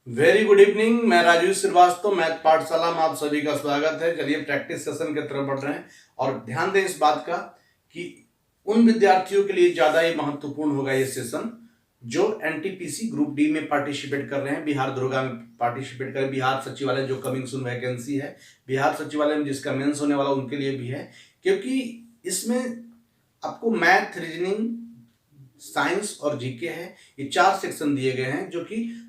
Very good evening. मैं Rajiv Srivastava, math पाठशाला में आप सभी का स्वागत है। चलिए प्रैक्टिस सेशन की तरफ बढ़ रहे हैं और ध्यान दें इस बात का कि उन विद्यार्थियों के लिए ज्यादा ही महत्वपूर्ण होगा ये सेशन जो एनटीपीसी ग्रुप डी में पार्टिसिपेट कर रहे हैं, बिहार दुर्गा में पार्टिसिपेट कर, बिहार सचिवालय जो कमिंग सून वैकेंसी है, बिहार सचिवालय में जिसका मेंस होने वाला उनके लिए भी है, क्योंकि इसमें आपको मैथ, रीजनिंग, साइंस और जीके है। ये 4 सेक्शन दिए गए हैं जो कि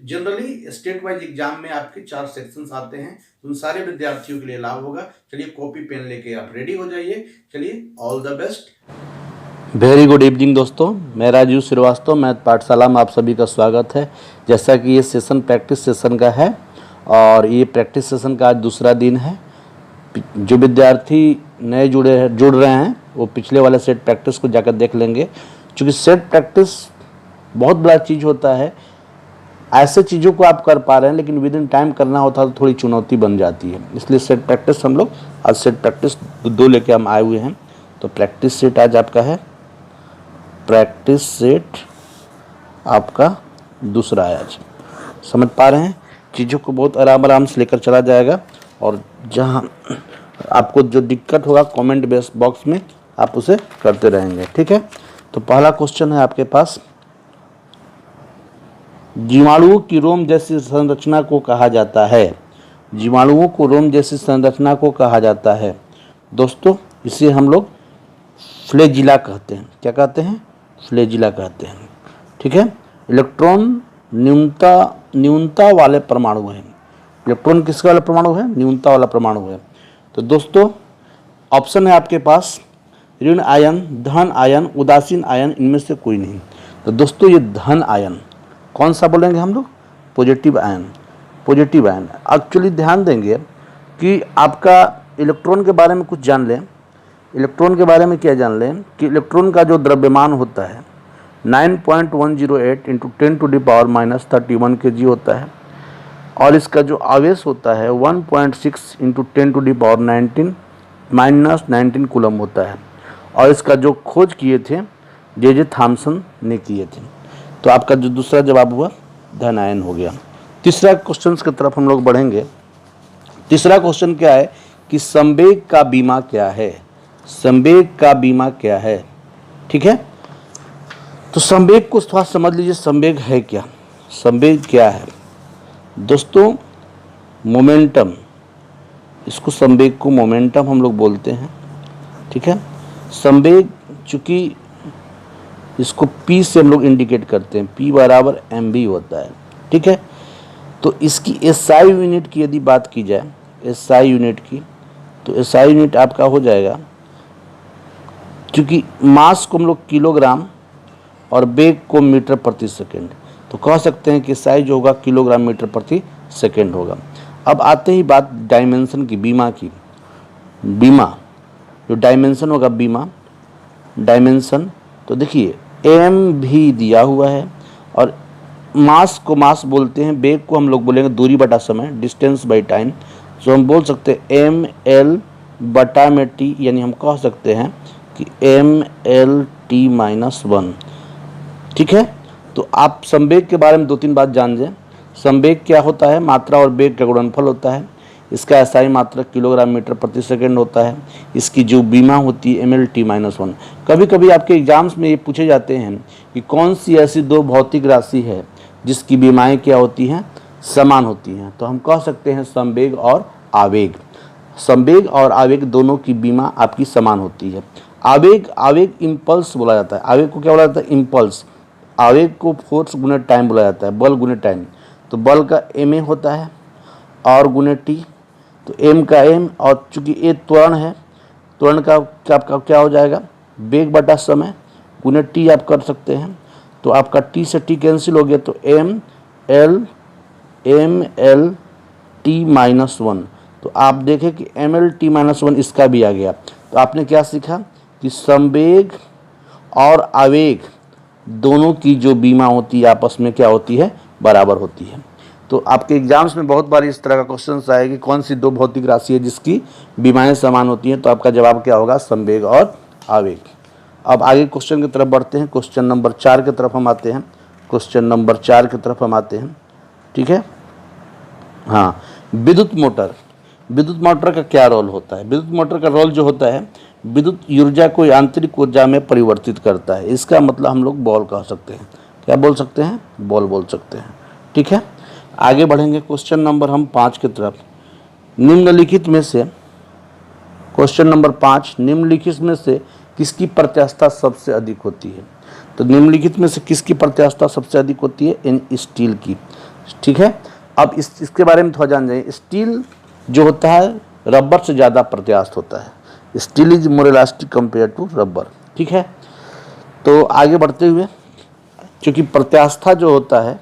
जनरली स्टेट वाइज एग्जाम में आपके 4 सेक्शंस आते हैं। तो उन सारे विद्यार्थियों के लिए लाभ होगा। चलिए कॉपी पेन लेके आप रेडी हो जाइए। चलिए all the best. Very good evening दोस्तों, मैं राजीव श्रीवास्तव, मैथ पाठशाला में आप सभी का स्वागत है। जैसा कि ये सेशन प्रैक्टिस सेशन का है और ये प्रैक्टिस सेशन का आज दूसरा दिन है। जो विद्यार्थी नए जुड़ रहे हैं वो पिछले वाले सेट प्रैक्टिस को जाकर देख लेंगे, क्योंकि सेट प्रैक्टिस बहुत बड़ा चीज़ होता है। ऐसे चीज़ों को आप कर पा रहे हैं लेकिन विद इन टाइम करना होता है तो थोड़ी चुनौती बन जाती है। इसलिए सेट प्रैक्टिस हम लोग आज सेट प्रैक्टिस 2 लेके हम आए हुए हैं। तो प्रैक्टिस सेट आज आपका है, प्रैक्टिस सेट आपका दूसरा है। आज समझ पा रहे हैं, चीज़ों को बहुत आराम से लेकर चला जाएगा और जहां आपको जो दिक्कत होगा कमेंट बॉक्स में आप उसे करते रहेंगे, ठीक है। तो पहला क्वेश्चन है आपके पास, जीवाणुओं की रोम जैसी संरचना को कहा जाता है। जीवाणुओं को रोम जैसी संरचना को कहा जाता है दोस्तों, इसे हम लोग फ्लैजिला कहते हैं। क्या कहते हैं? फ्लैजिला कहते हैं, ठीक है। इलेक्ट्रॉन न्यूनता वाले परमाणु हैं। इलेक्ट्रॉन किसका वाला परमाणु है? न्यूनता वाला परमाणु है। तो दोस्तों ऑप्शन है आपके पास ऋण आयन, धन आयन, उदासीन आयन, इनमें से कोई नहीं। तो दोस्तों ये धन आयन, कौन सा बोलेंगे हम लोग? Positive ion. Positive ion actually ध्यान देंगे कि आपका इलेक्ट्रॉन के बारे में कुछ जान लें। इलेक्ट्रॉन के बारे में क्या जान लें कि इलेक्ट्रॉन का जो द्रव्यमान होता है 9.108 इंटू 10⁻³ kg होता है और इसका जो आवेश होता है 1.6 इंटू 10⁻19 कूलम होता है। और इसका जो खोज किए थे जे थॉमसन ने किए थे। तो आपका जो दूसरा जवाब हुआ धन आयन हो गया। तीसरा क्वेश्चन की तरफ हम लोग बढ़ेंगे। तीसरा क्वेश्चन क्या है कि संवेग का बीमा क्या है? संवेग का बीमा क्या है, ठीक है। तो संवेग को थोड़ा समझ लीजिए, संवेग है क्या? संवेग क्या है दोस्तों? मोमेंटम, इसको संवेग को मोमेंटम हम लोग बोलते हैं, ठीक है। संवेग चूंकि इसको P से हम लोग इंडिकेट करते हैं, P बराबर mv होता है, ठीक है। तो इसकी SI यूनिट की यदि बात की जाए, SI यूनिट की, तो SI यूनिट आपका हो जाएगा, क्योंकि मास को हम लोग किलोग्राम और वेग को मीटर प्रति सेकेंड, तो कह सकते हैं कि SI जो होगा किलोग्राम मीटर प्रति सेकेंड होगा। अब आते ही बात डायमेंशन की, बीमा की। बीमा जो डायमेंशन होगा, बीमा डायमेंशन, तो देखिए m भी दिया हुआ है और मास को मास बोलते हैं, वेग को हम लोग बोलेंगे दूरी बटा समय, डिस्टेंस बाई टाइम। तो हम बोल सकते हैं ml बटा में t, यानी हम कह सकते हैं कि mlt-1, ठीक है। तो आप संवेग के बारे में 2-3 बात जान लें। संवेग क्या होता है? मात्रा और वेग का गुणनफल होता है। इसका SI मात्रा किलोग्राम मीटर प्रति सेकेंड होता है। इसकी जो बीमा होती है mlt-1। कभी कभी आपके एग्जाम्स में ये पूछे जाते हैं कि कौन सी ऐसी 2 भौतिक राशि है जिसकी बीमाएँ क्या होती हैं? समान होती हैं। तो हम कह सकते हैं संवेग और आवेग। संवेग और आवेग दोनों की बीमा आपकी समान होती है। आवेग इम्पल्स बोला जाता है। आवेग को क्या बोला जाता है? इम्पल्स। आवेग को फोर्स गुने टाइम बोला जाता है, बल गुने टाइम। तो बल का ma होता है और गुने t, तो m का m, और चूंकि ये त्वरण है, त्वरण का क्या हो जाएगा? वेग बटा समय गुने t आप कर सकते हैं। तो आपका t से t कैंसिल हो गया, तो mlt-1। तो आप देखें कि mlt-1 इसका भी आ गया। तो आपने क्या सीखा कि संवेग और आवेग दोनों की जो बीमा होती है आपस में क्या होती है? बराबर होती है। तो आपके एग्जाम्स में बहुत बार इस तरह का क्वेश्चन आएगी, कौन सी 2 भौतिक राशि है जिसकी बीमाएं समान होती हैं? तो आपका जवाब क्या होगा? संवेग और आवेग। अब आगे क्वेश्चन की तरफ बढ़ते हैं। क्वेश्चन नंबर 4 की तरफ हम आते हैं। क्वेश्चन नंबर 4 की तरफ हम आते हैं। ठीक है। हाँ, विद्युत मोटर का क्या रोल होता है? विद्युत मोटर का रोल जो होता है, विद्युत ऊर्जा को यांत्रिक ऊर्जा में परिवर्तित करता है। इसका मतलब हम लोग बॉल कह सकते हैं। क्या बोल सकते हैं? बॉल बोल सकते हैं। ठीक है, आगे बढ़ेंगे क्वेश्चन नंबर हम 5 की तरफ। निम्नलिखित में से क्वेश्चन नंबर 5, निम्नलिखित में से किसकी प्रत्यास्थता सबसे अधिक होती है? तो निम्नलिखित में से किसकी प्रत्यास्थता सबसे अधिक होती है? इन स्टील की। ठीक है, अब इसके बारे में थोड़ा जान जाइए। स्टील जो होता है रबर से ज़्यादा प्रत्यास्थ होता है। Steel is more elastic compare to rubber. ठीक है, तो आगे बढ़ते हुए, क्योंकि प्रत्यास्थता जो होता है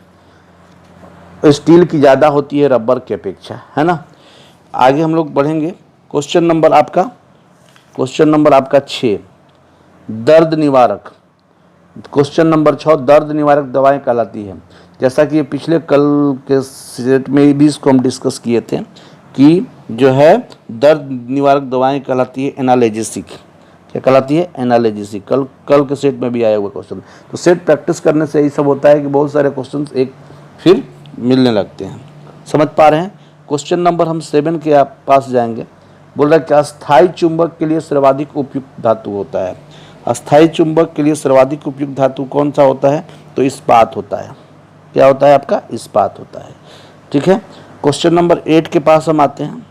स्टील की ज़्यादा होती है रबर के अपेक्षा, है ना। आगे हम लोग बढ़ेंगे। क्वेश्चन नंबर आपका 6, दर्द निवारक। क्वेश्चन नंबर 6, दर्द निवारक दवाएं कहलाती है। जैसा कि पिछले कल के सेट में भी इसको हम डिस्कस किए थे कि जो है दर्द निवारक दवाएं कहलाती है एनाल्जेसिक। क्या कहलाती है? एनाल्जेसिक। कल के सेट में भी आया हुआ क्वेश्चन। तो सेट प्रैक्टिस करने से यही सब होता है कि बहुत सारे क्वेश्चन एक फिर मिलने लगते हैं। समझ पा रहे हैं? क्वेश्चन नंबर हम 7 के आप पास जाएंगे। बोल रहा है कि अस्थायी चुंबक के लिए सर्वाधिक उपयुक्त धातु होता है। अस्थायी चुंबक के लिए सर्वाधिक उपयुक्त धातु कौन सा होता है? तो इस्पात होता है। क्या होता है आपका? इस्पात होता है। ठीक है, क्वेश्चन नंबर 8 के पास हम आते हैं।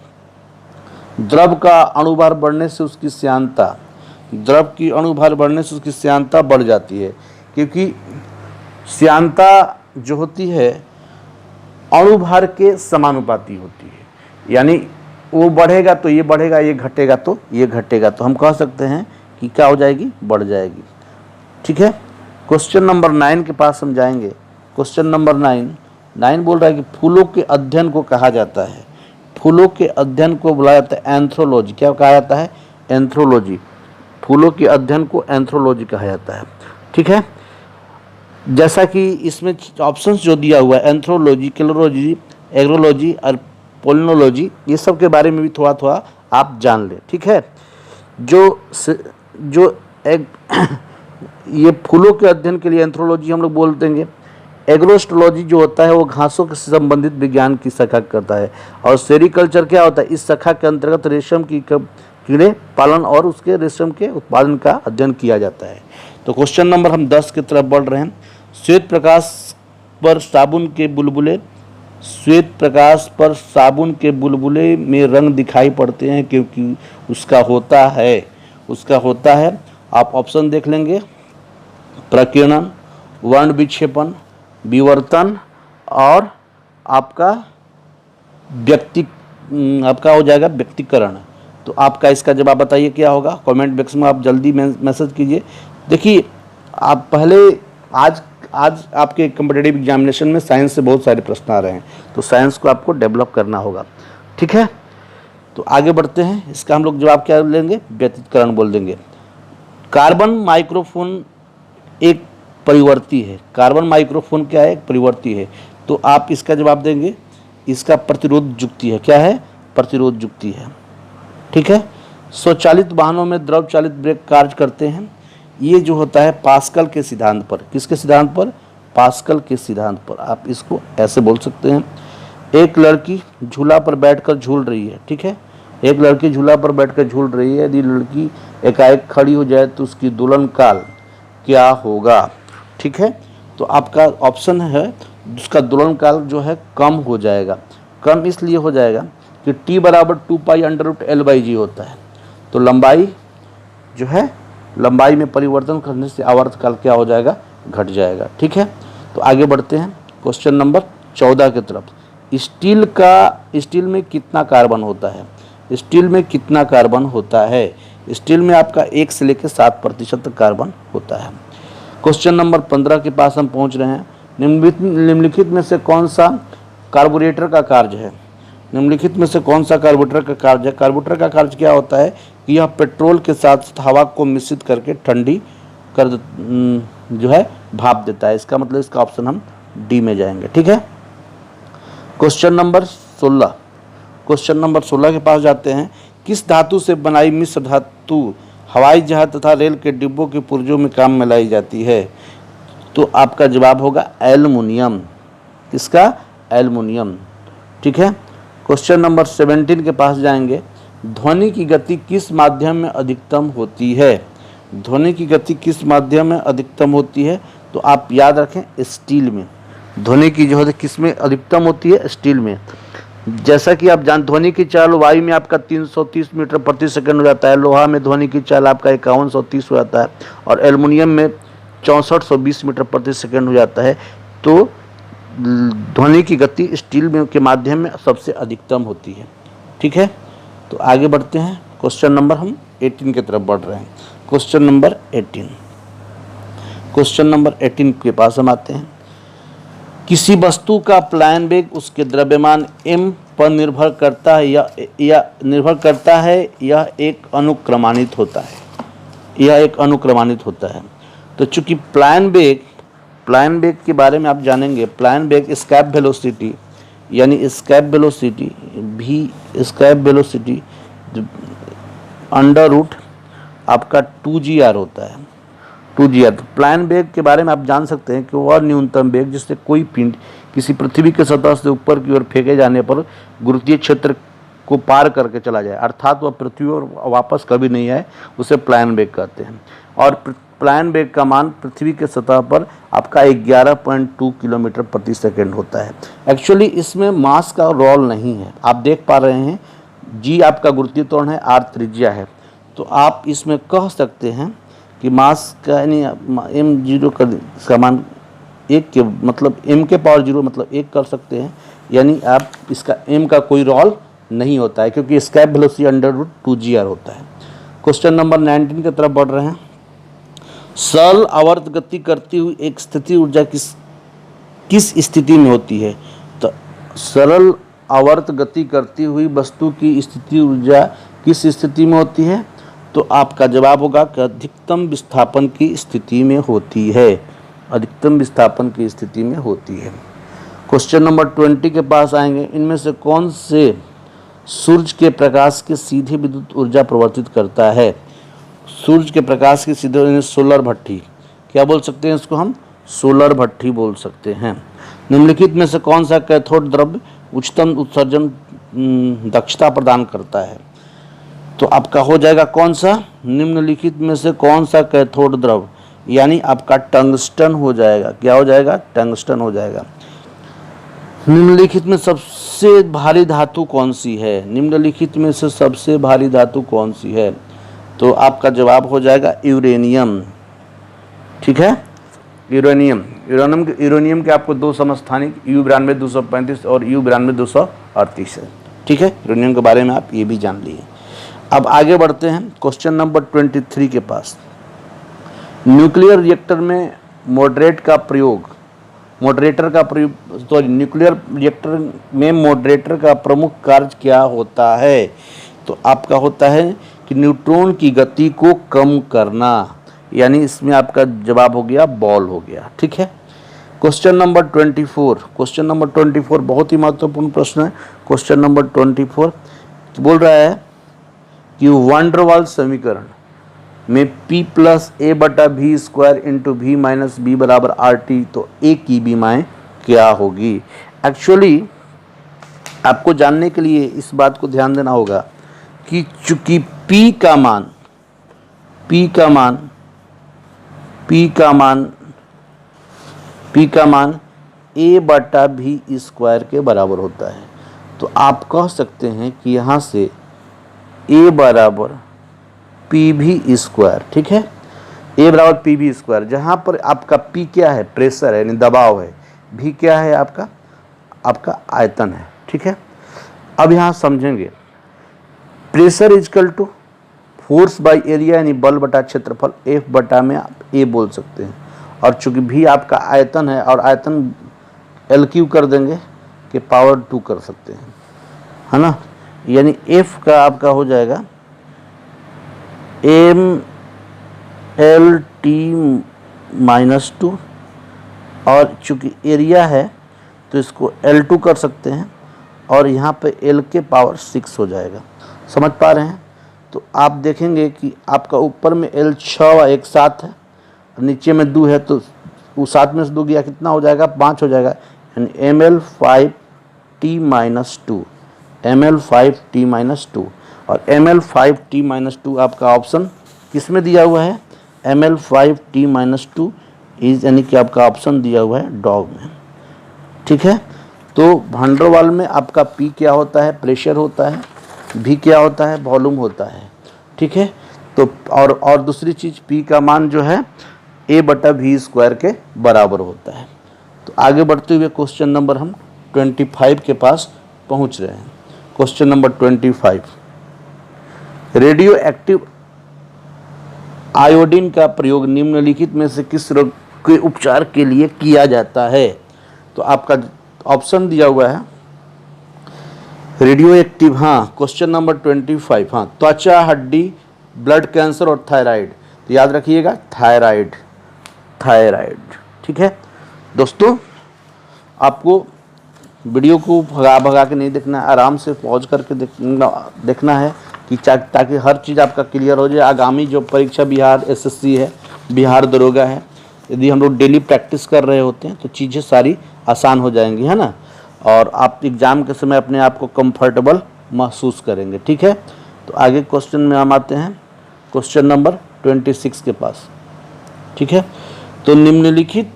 द्रव का अणुभार बढ़ने से उसकी श्यानता, द्रव की अणुभार बढ़ने से उसकी श्यानता बढ़ जाती है, क्योंकि श्यानता जो होती है अणुभार के समानुपाती होती है। यानी वो बढ़ेगा तो ये बढ़ेगा, ये घटेगा तो ये घटेगा, तो हम कह सकते हैं कि क्या हो जाएगी? बढ़ जाएगी। ठीक है, क्वेश्चन नंबर 9 के पास हम जाएंगे। क्वेश्चन नंबर 9 बोल रहा है कि फूलों के अध्ययन को कहा जाता है, फूलों के अध्ययन को बुलाया जाता है एंथ्रोलॉजी। क्या कहा जाता है? एंथ्रोलॉजी। फूलों के अध्ययन को एंथ्रोलॉजी कहा जाता है। ठीक है, जैसा कि इसमें ऑप्शंस जो दिया हुआ है एंथ्रोलॉजी, क्लोरोलॉजी, एग्रोलॉजी और पोलिनोलॉजी, ये सब के बारे में भी थोड़ा थोड़ा आप जान लें। ठीक है, जो एक ये फूलों के अध्ययन के लिए एंथ्रोलॉजी हम लोग बोल देंगे। एग्रोस्टोलॉजी जो होता है वो घासों से संबंधित विज्ञान की शाखा करता है। और सेरिकल्चर क्या होता है? इस शाखा के अंतर्गत रेशम की कीड़े पालन और उसके रेशम के उत्पादन का अध्ययन किया जाता है। तो क्वेश्चन नंबर हम 10 की तरफ बढ़ रहे हैं। श्वेत प्रकाश पर साबुन के बुलबुले, श्वेत प्रकाश पर साबुन के बुलबुले में रंग दिखाई पड़ते हैं क्योंकि उसका होता है आप ऑप्शन देख लेंगे, प्रकीर्णन, वर्ण विक्षेपण, विवर्तन और आपका हो जाएगा व्यक्तिकरण। तो आपका इसका जवाब बताइए क्या होगा? कमेंट बॉक्स में आप जल्दी मैसेज कीजिए। देखिए, आप पहले आज आपके कॉम्पिटिटिव एग्जामिनेशन में साइंस से बहुत सारे प्रश्न आ रहे हैं, तो साइंस को आपको डेवलप करना होगा। ठीक है, तो आगे बढ़ते हैं। इसका हम लोग जवाब क्या लेंगे? व्यतिकरण बोल देंगे। कार्बन माइक्रोफोन एक परिवर्ती है। कार्बन माइक्रोफोन क्या है? एक परिवर्ती है। तो आप इसका जवाब देंगे, इसका प्रतिरोध युक्ति है। क्या है? प्रतिरोध युक्ति है। ठीक है, स्वचालित वाहनों में द्रव चालित ब्रेक कार्य करते हैं। ये जो होता है पास्कल के सिद्धांत पर। किसके सिद्धांत पर? पास्कल के सिद्धांत पर। आप इसको ऐसे बोल सकते हैं, एक लड़की झूला पर बैठकर झूल रही है। ठीक है, एक लड़की झूला पर बैठकर झूल रही है। यदि लड़की एकाएक खड़ी हो जाए तो उसकी दोलन काल क्या होगा? ठीक है, तो आपका ऑप्शन है उसका दोलन काल जो है कम हो जाएगा। कम इसलिए हो जाएगा कि t बराबर 2π√L/g होता है। तो लंबाई जो है, लंबाई में परिवर्तन करने से आवर्तकाल क्या हो जाएगा? घट जाएगा। ठीक है, तो आगे बढ़ते हैं क्वेश्चन नंबर 14 की तरफ। स्टील में कितना कार्बन होता है? स्टील में कितना कार्बन होता है? स्टील में आपका 1 से लेकर 7% कार्बन होता है। क्वेश्चन नंबर 15 के पास हम पहुंच रहे हैं। निम्नलिखित में से कौन सा कार्बोरेटर का कार्य है? निम्नलिखित में से कौन सा कार्बोरेटर का कार्य है? कार्बोरेटर का कार्य क्या होता है कि यह पेट्रोल के साथ हवा को मिश्रित करके ठंडी कर जो है भाप देता है। इसका मतलब इसका ऑप्शन हम डी में जाएंगे। ठीक है, क्वेश्चन नंबर 16 के पास जाते हैं। किस धातु से बनाई मिश्र धातु हवाई जहाज तथा रेल के डिब्बों के पुर्जों में काम में लाई जाती है? तो आपका जवाब होगा एल्युमिनियम। किसका? एल्युमिनियम। ठीक है, क्वेश्चन नंबर 17 के पास जाएंगे। ध्वनि की गति किस माध्यम में अधिकतम होती है? ध्वनि की गति किस माध्यम में अधिकतम होती है? तो आप याद रखें, स्टील में। ध्वनि की जो है किस में अधिकतम होती है? स्टील में। जैसा कि आप ध्वनि की चाल वायु में आपका 330 मीटर प्रति सेकंड हो जाता है, लोहा में ध्वनि की चाल आपका 5130 हो जाता है, और एल्युमिनियम में 6420 मीटर प्रति सेकंड हो जाता है। तो ध्वनि की गति स्टील में के माध्यम में सबसे अधिकतम होती है। ठीक है, तो आगे बढ़ते हैं। क्वेश्चन नंबर हम 18 की तरफ बढ़ रहे हैं। क्वेश्चन नंबर 18 के पास हम आते हैं। किसी वस्तु का प्लायन वेग उसके द्रव्यमान m पर निर्भर करता है यह एक अनुक्रमानित होता है। तो चूंकि प्लायन वेग के बारे में आप जानेंगे। प्लायन वेग एस्केप वेलोसिटी अंडर रूट आपका 2gr होता है। 2gr। तो प्लायन वेग के बारे में आप जान सकते हैं कि वह न्यूनतम वेग जिससे कोई पिंड किसी पृथ्वी के सतह से ऊपर की ओर फेंके जाने पर गुरुत्वीय क्षेत्र को पार करके चला जाए, अर्थात वह पृथ्वी और वापस कभी नहीं आए, उसे प्लायन वेग कहते हैं। और प्लायन वेग का मान पृथ्वी के सतह पर आपका 11.2 किलोमीटर प्रति सेकेंड होता है। एक्चुअली इसमें मास का रोल नहीं है। आप देख पा रहे हैं, g आपका गुरुत्वीय त्वरण है, r त्रिज्या है। तो आप इसमें कह सकते हैं कि मास का यानी m0 का मान 1 के मतलब m के पावर 0 मतलब 1 कर सकते हैं। यानी आप इसका m का कोई रोल नहीं होता है, क्योंकि escape velocity under root 2gr होता है। क्वेश्चन नंबर 19 की तरफ बढ़ रहे हैं। सरल आवर्त गति करती हुई एक स्थिति ऊर्जा किस स्थिति में होती है? तो सरल आवर्त गति करती हुई वस्तु की स्थिति ऊर्जा किस स्थिति में होती है? तो आपका जवाब होगा कि अधिकतम विस्थापन की स्थिति में होती है। क्वेश्चन नंबर 20 के पास आएंगे। इनमें से कौन से सूर्य के प्रकाश के सीधे विद्युत ऊर्जा प्रवर्तित करता है? सूर्य के प्रकाश की सीधे सोलर भट्ठी, क्या बोल सकते हैं इसको? हम सोलर भट्ठी बोल सकते हैं। निम्नलिखित में से कौन सा कैथोड द्रव्य उच्चतम उत्सर्जन दक्षता प्रदान करता है? तो आपका हो जाएगा कौन सा? निम्नलिखित में से कौन सा कैथोड द्रव्य, यानी आपका टंगस्टन हो जाएगा। क्या हो जाएगा? टंगस्टन हो जाएगा। निम्नलिखित में सबसे भारी धातु कौन सी है? तो आपका जवाब हो जाएगा यूरेनियम। ठीक है, यूरेनियम के आपको दो समस्थानिक U9235 और U92238 है। ठीक है, यूरेनियम के बारे में आप ये भी जान लिए। अब आगे बढ़ते हैं क्वेश्चन नंबर 23 के पास। न्यूक्लियर रिएक्टर में न्यूक्लियर रिएक्टर में मॉडरेटर का प्रमुख कार्य क्या होता है? तो आपका होता है कि न्यूट्रॉन की गति को कम करना, यानी इसमें आपका जवाब हो गया बॉल हो गया। ठीक है, क्वेश्चन नंबर 24 बहुत ही महत्वपूर्ण प्रश्न है। क्वेश्चन नंबर 24 बोल रहा है कि वैन डर वाल्स समीकरण में P + a/v² into v - b बराबर RT, तो A की बीमाएँ क्या होगी? एक्चुअली आपको जानने के लिए इस बात को ध्यान देना होगा कि चूंकि P का मान a/v² के बराबर होता है। तो आप कह सकते हैं कि यहाँ से A बराबर pv²। ठीक है, A बराबर pv², जहाँ पर आपका P क्या है? प्रेशर है, यानी दबाव है। V क्या है? आपका आयतन है। ठीक है, अब यहाँ समझेंगे। Pressure equal to force by area, यानी बल बटा क्षेत्रफल, F बटा में आप A बोल सकते हैं। और चूंकि V आपका आयतन है, और आयतन LQ कर देंगे कि पावर 2 कर सकते हैं, है ना। यानी F का आपका हो जाएगा mLT-2, और चूंकि एरिया है तो इसको L2 कर सकते हैं, और यहाँ पे L के पावर 6 हो जाएगा। समझ पा रहे हैं? तो आप देखेंगे कि आपका ऊपर में L 6 व 1 7 है, और नीचे में 2 है, तो वो 7 में से 2 गया कितना हो जाएगा? 5 हो जाएगा। यानी ml 5 Ml5T-2, Ml5T-2, और Ml5T-2 आपका ऑप्शन किस में दिया हुआ है? Ml5T-2 इज यानी कि आपका ऑप्शन दिया हुआ है डॉग में। ठीक है, तो वैन डर वाल में आपका P क्या होता है? प्रेशर होता है। V क्या होता है? वॉल्यूम होता है। ठीक है, तो और दूसरी चीज़ P का मान जो है A/V² के बराबर होता है। तो आगे बढ़ते हुए क्वेश्चन नंबर हम 25 के पास पहुंच रहे हैं। Question number 25, radio active iodine का प्रयोग निम्नलिखित में से किस रोग के उपचार के लिए किया जाता है? तो आपका ऑप्शन दिया हुआ है रेडियो एक्टिव, हाँ, क्वेश्चन नंबर 25, हाँ, त्वचा, हड्डी, ब्लड कैंसर और थायराइड। तो याद रखिएगा थायराइड। ठीक है दोस्तों, आपको वीडियो को भगा के नहीं देखना है, आराम से पॉज करके देखना है कि ताकि हर चीज़ आपका क्लियर हो जाए। आगामी जो परीक्षा बिहार SSC है, बिहार दरोगा है, यदि हम लोग डेली प्रैक्टिस कर रहे होते हैं तो चीज़ें सारी आसान हो जाएंगी, है ना, और आप एग्ज़ाम के समय अपने आप को कंफर्टेबल महसूस करेंगे। ठीक है, तो आगे क्वेश्चन में हम आते हैं क्वेश्चन नंबर 26 के पास। ठीक है, तो निम्नलिखित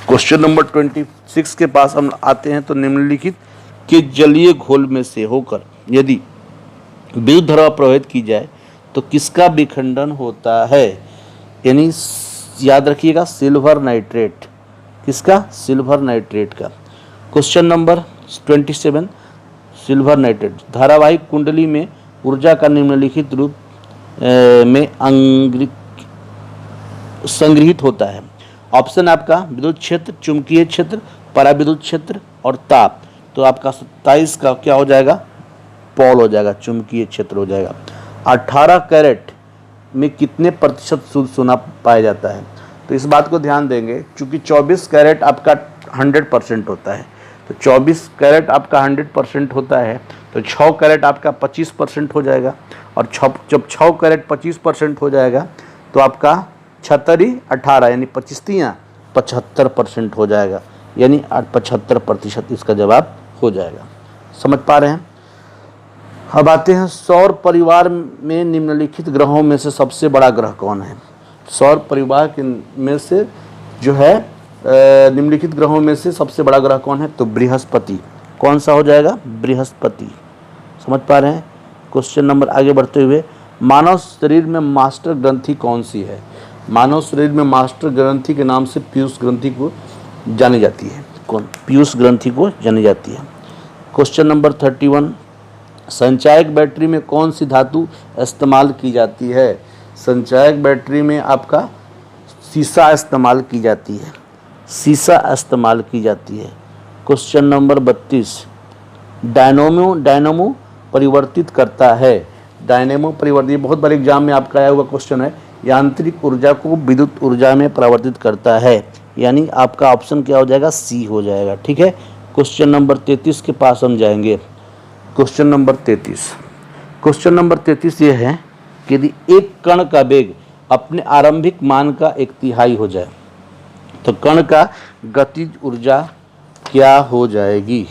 क्वेश्चन नंबर 26 के पास हम आते हैं। तो निम्नलिखित के जलीय घोल में से होकर यदि विद्युत धारा प्रवाहित की जाए तो किसका विखंडन होता है? यानी याद रखिएगा सिल्वर नाइट्रेट। किसका? सिल्वर नाइट्रेट का। क्वेश्चन नंबर 27, सिल्वर नाइट्रेट धारावाहिक कुंडली में ऊर्जा का निम्नलिखित रूप में संग्रहित होता है। ऑप्शन आपका विद्युत क्षेत्र, चुंबकीय क्षेत्र, पराविद्युत क्षेत्र और ताप। तो आपका 27 का क्या हो जाएगा? पॉल हो जाएगा, चुंबकीय क्षेत्र हो जाएगा। 18 कैरेट में कितने प्रतिशत शुद्ध सोना पाया जाता है? तो इस बात को ध्यान देंगे, चूँकि 24 कैरेट आपका 100% होता है, तो 24 कैरेट आपका 100% होता है, तो 6 कैरेट आपका 25% हो जाएगा, और जब 6 कैरेट 25% हो जाएगा तो आपका 18 यानी 75% हो जाएगा, यानी 75% इसका जवाब हो जाएगा। समझ पा रहे हैं? अब आते हैं सौर परिवार में निम्नलिखित ग्रहों में से सबसे बड़ा ग्रह कौन है? सौर परिवार के में से जो है निम्नलिखित ग्रहों में से सबसे बड़ा ग्रह कौन है? तो बृहस्पति। कौन सा हो जाएगा? बृहस्पति। समझ पा रहे हैं? क्वेश्चन नंबर आगे बढ़ते हुए, मानव शरीर में मास्टर ग्रंथि कौन सी है? मानव शरीर में मास्टर ग्रंथि के नाम से पीयूष ग्रंथि को जानी जाती है। कौन? पीयूष ग्रंथि को जानी जाती है। क्वेश्चन नंबर 31, संचायक बैटरी में कौन सी धातु इस्तेमाल की जाती है? संचायक बैटरी में आपका सीसा इस्तेमाल की जाती है। सीसा इस्तेमाल की जाती है। क्वेश्चन नंबर 32, डायनेमो परिवर्तित करता है। डायनेमो परिवर्तित, बहुत बड़े एग्जाम में आपका आया हुआ क्वेश्चन है। यांत्रिक ऊर्जा को विद्युत ऊर्जा में परिवर्तित करता है, यानी आपका ऑप्शन क्या हो जाएगा? सी हो जाएगा। ठीक है, क्वेश्चन नंबर 33 के पास हम जाएंगे। क्वेश्चन नंबर 33 ये है कि यदि एक कण का वेग अपने आरंभिक मान का 1/3 हो जाए तो कण का गतिज ऊर्जा क्या हो जाएगी?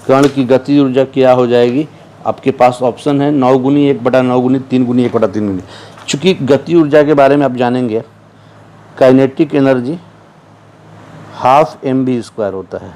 कण की गतिज ऊर्जा क्या हो जाएगी? आपके पास ऑप्शन है 9 गुनी 1/9 गुनी 3 गुनी 1/3 गुनी। चूँकि गति ऊर्जा के बारे में आप जानेंगे, काइनेटिक एनर्जी ½ mv² होता है,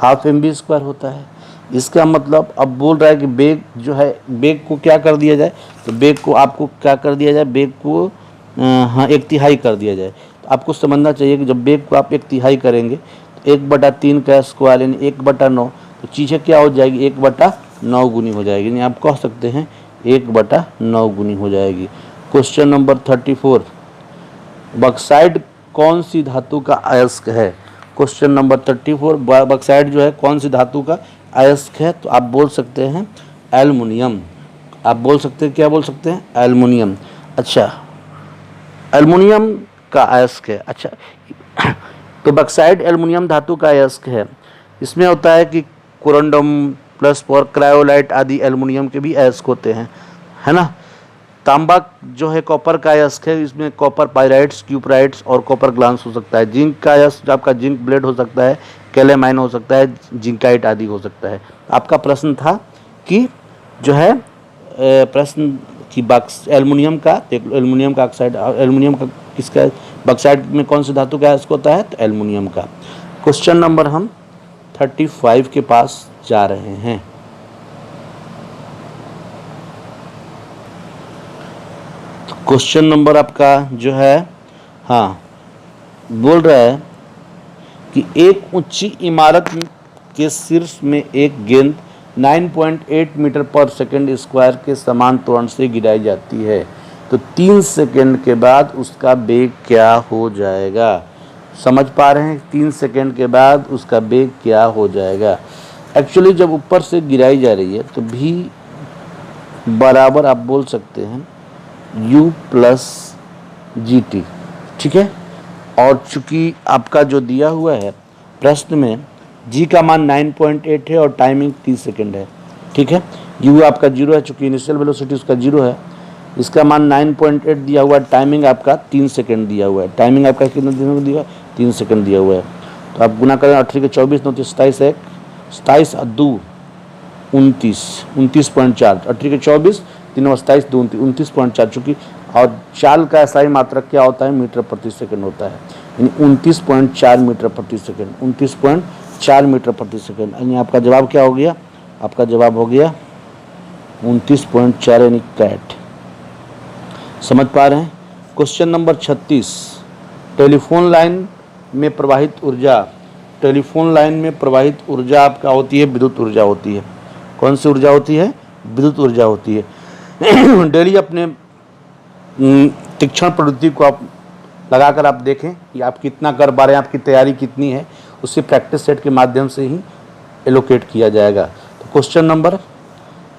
½ mv² होता है। इसका मतलब अब बोल रहा है कि वेग जो है, वेग को क्या कर दिया जाए? तो वेग को आपको क्या कर दिया जाए? वेग को 1/3 कर दिया जाए। तो आपको समझना चाहिए कि जब वेग को आप 1/3 करेंगे तो 1/3 का स्क्वायर यानी 1/9, तो चीज़ें क्या हो जाएगी? 1/9 गुनी हो जाएगी, यानी आप कह सकते हैं 1/9 गुनी हो जाएगी। क्वेश्चन नंबर 34, बॉक्साइट कौन सी धातु का अयस्क है? क्वेश्चन नंबर 34, बॉक्साइट जो है कौन सी धातु का अयस्क है? तो आप बोल सकते हैं एल्युमिनियम। आप बोल सकते हैं, क्या बोल सकते हैं? एल्युमिनियम। अच्छा, एल्युमिनियम का अयस्क है। अच्छा, तो बॉक्साइट एल्युमिनियम धातु का अयस्क है। इसमें होता है कि कोरंडम प्लस और क्रायोलाइट आदि एल्युमिनियम के भी अयस्क होते हैं, है ना। तांबा जो है कॉपर का अयस्क है। इसमें कॉपर पाइराइट्स, क्यूपराइट्स और कॉपर ग्लांस हो सकता है। जिंक का अयस्क आपका जिंक ब्लेड हो सकता है। कैलेमाइन हो सकता है, जिंकाइट आदि हो सकता है। आपका प्रश्न था कि जो है प्रश्न की एल्युमिनियम का, एल्युमिनियम का ऑक्साइड, एल्युमिनियम का किसका, बॉक्साइट में कौन सी धातु का इसको होता है, तो एल्युमिनियम का। क्वेश्चन नंबर हम 35 के पास जा रहे हैं। क्वेश्चन नंबर आपका जो है, हाँ, बोल रहा है कि एक ऊंची इमारत के शीर्ष में एक गेंद 9.8 मीटर पर सेकंड स्क्वायर के समान त्वरण से गिराई जाती है, तो 3 सेकंड के बाद उसका वेग क्या हो जाएगा। समझ पा रहे हैं, 3 सेकंड के बाद उसका वेग क्या हो जाएगा। एक्चुअली जब ऊपर से गिराई जा रही है तो भी बराबर आप बोल सकते हैं u प्लस जी टी, ठीक है। और चूंकि आपका जो दिया हुआ है प्रश्न में g का मान 9.8 है और टाइमिंग 30 सेकंड है, ठीक है। u आपका 0 है, चूंकि इनिशियल वेलोसिटी उसका 0 है, इसका मान 9.8 दिया हुआ है, टाइमिंग आपका 3 सेकंड दिया हुआ है। टाइमिंग आपका कितना दिया हुआ है, 3 सेकंड दिया हुआ है। तो आप गुना करें 18 के 24, 9 27, 1 27 और 2 29, 29.4, 18 के 24, 3 27, 2 29.4, चूँकि और चाल का SI मात्रक क्या होता है, मीटर प्रति सेकंड होता है, यानी 29.4 मीटर प्रति सेकंड, 29.4 मीटर प्रति सेकंड। यानी आपका जवाब क्या हो गया, आपका जवाब हो गया 29.4 यानी कैट। समझ पा रहे हैं। क्वेश्चन नंबर 36, टेलीफोन लाइन में प्रवाहित ऊर्जा, टेलीफोन लाइन में प्रवाहित ऊर्जा आपका होती है, विद्युत ऊर्जा होती है। कौन सी ऊर्जा होती है, विद्युत ऊर्जा होती है। डेली अपने तीक्ष्ण प्रवृत्ति को आप लगाकर आप देखें कि आप कितना कर पा रहे हैं, आपकी तैयारी कितनी है, उससे प्रैक्टिस सेट के माध्यम से ही एलोकेट किया जाएगा। तो क्वेश्चन नंबर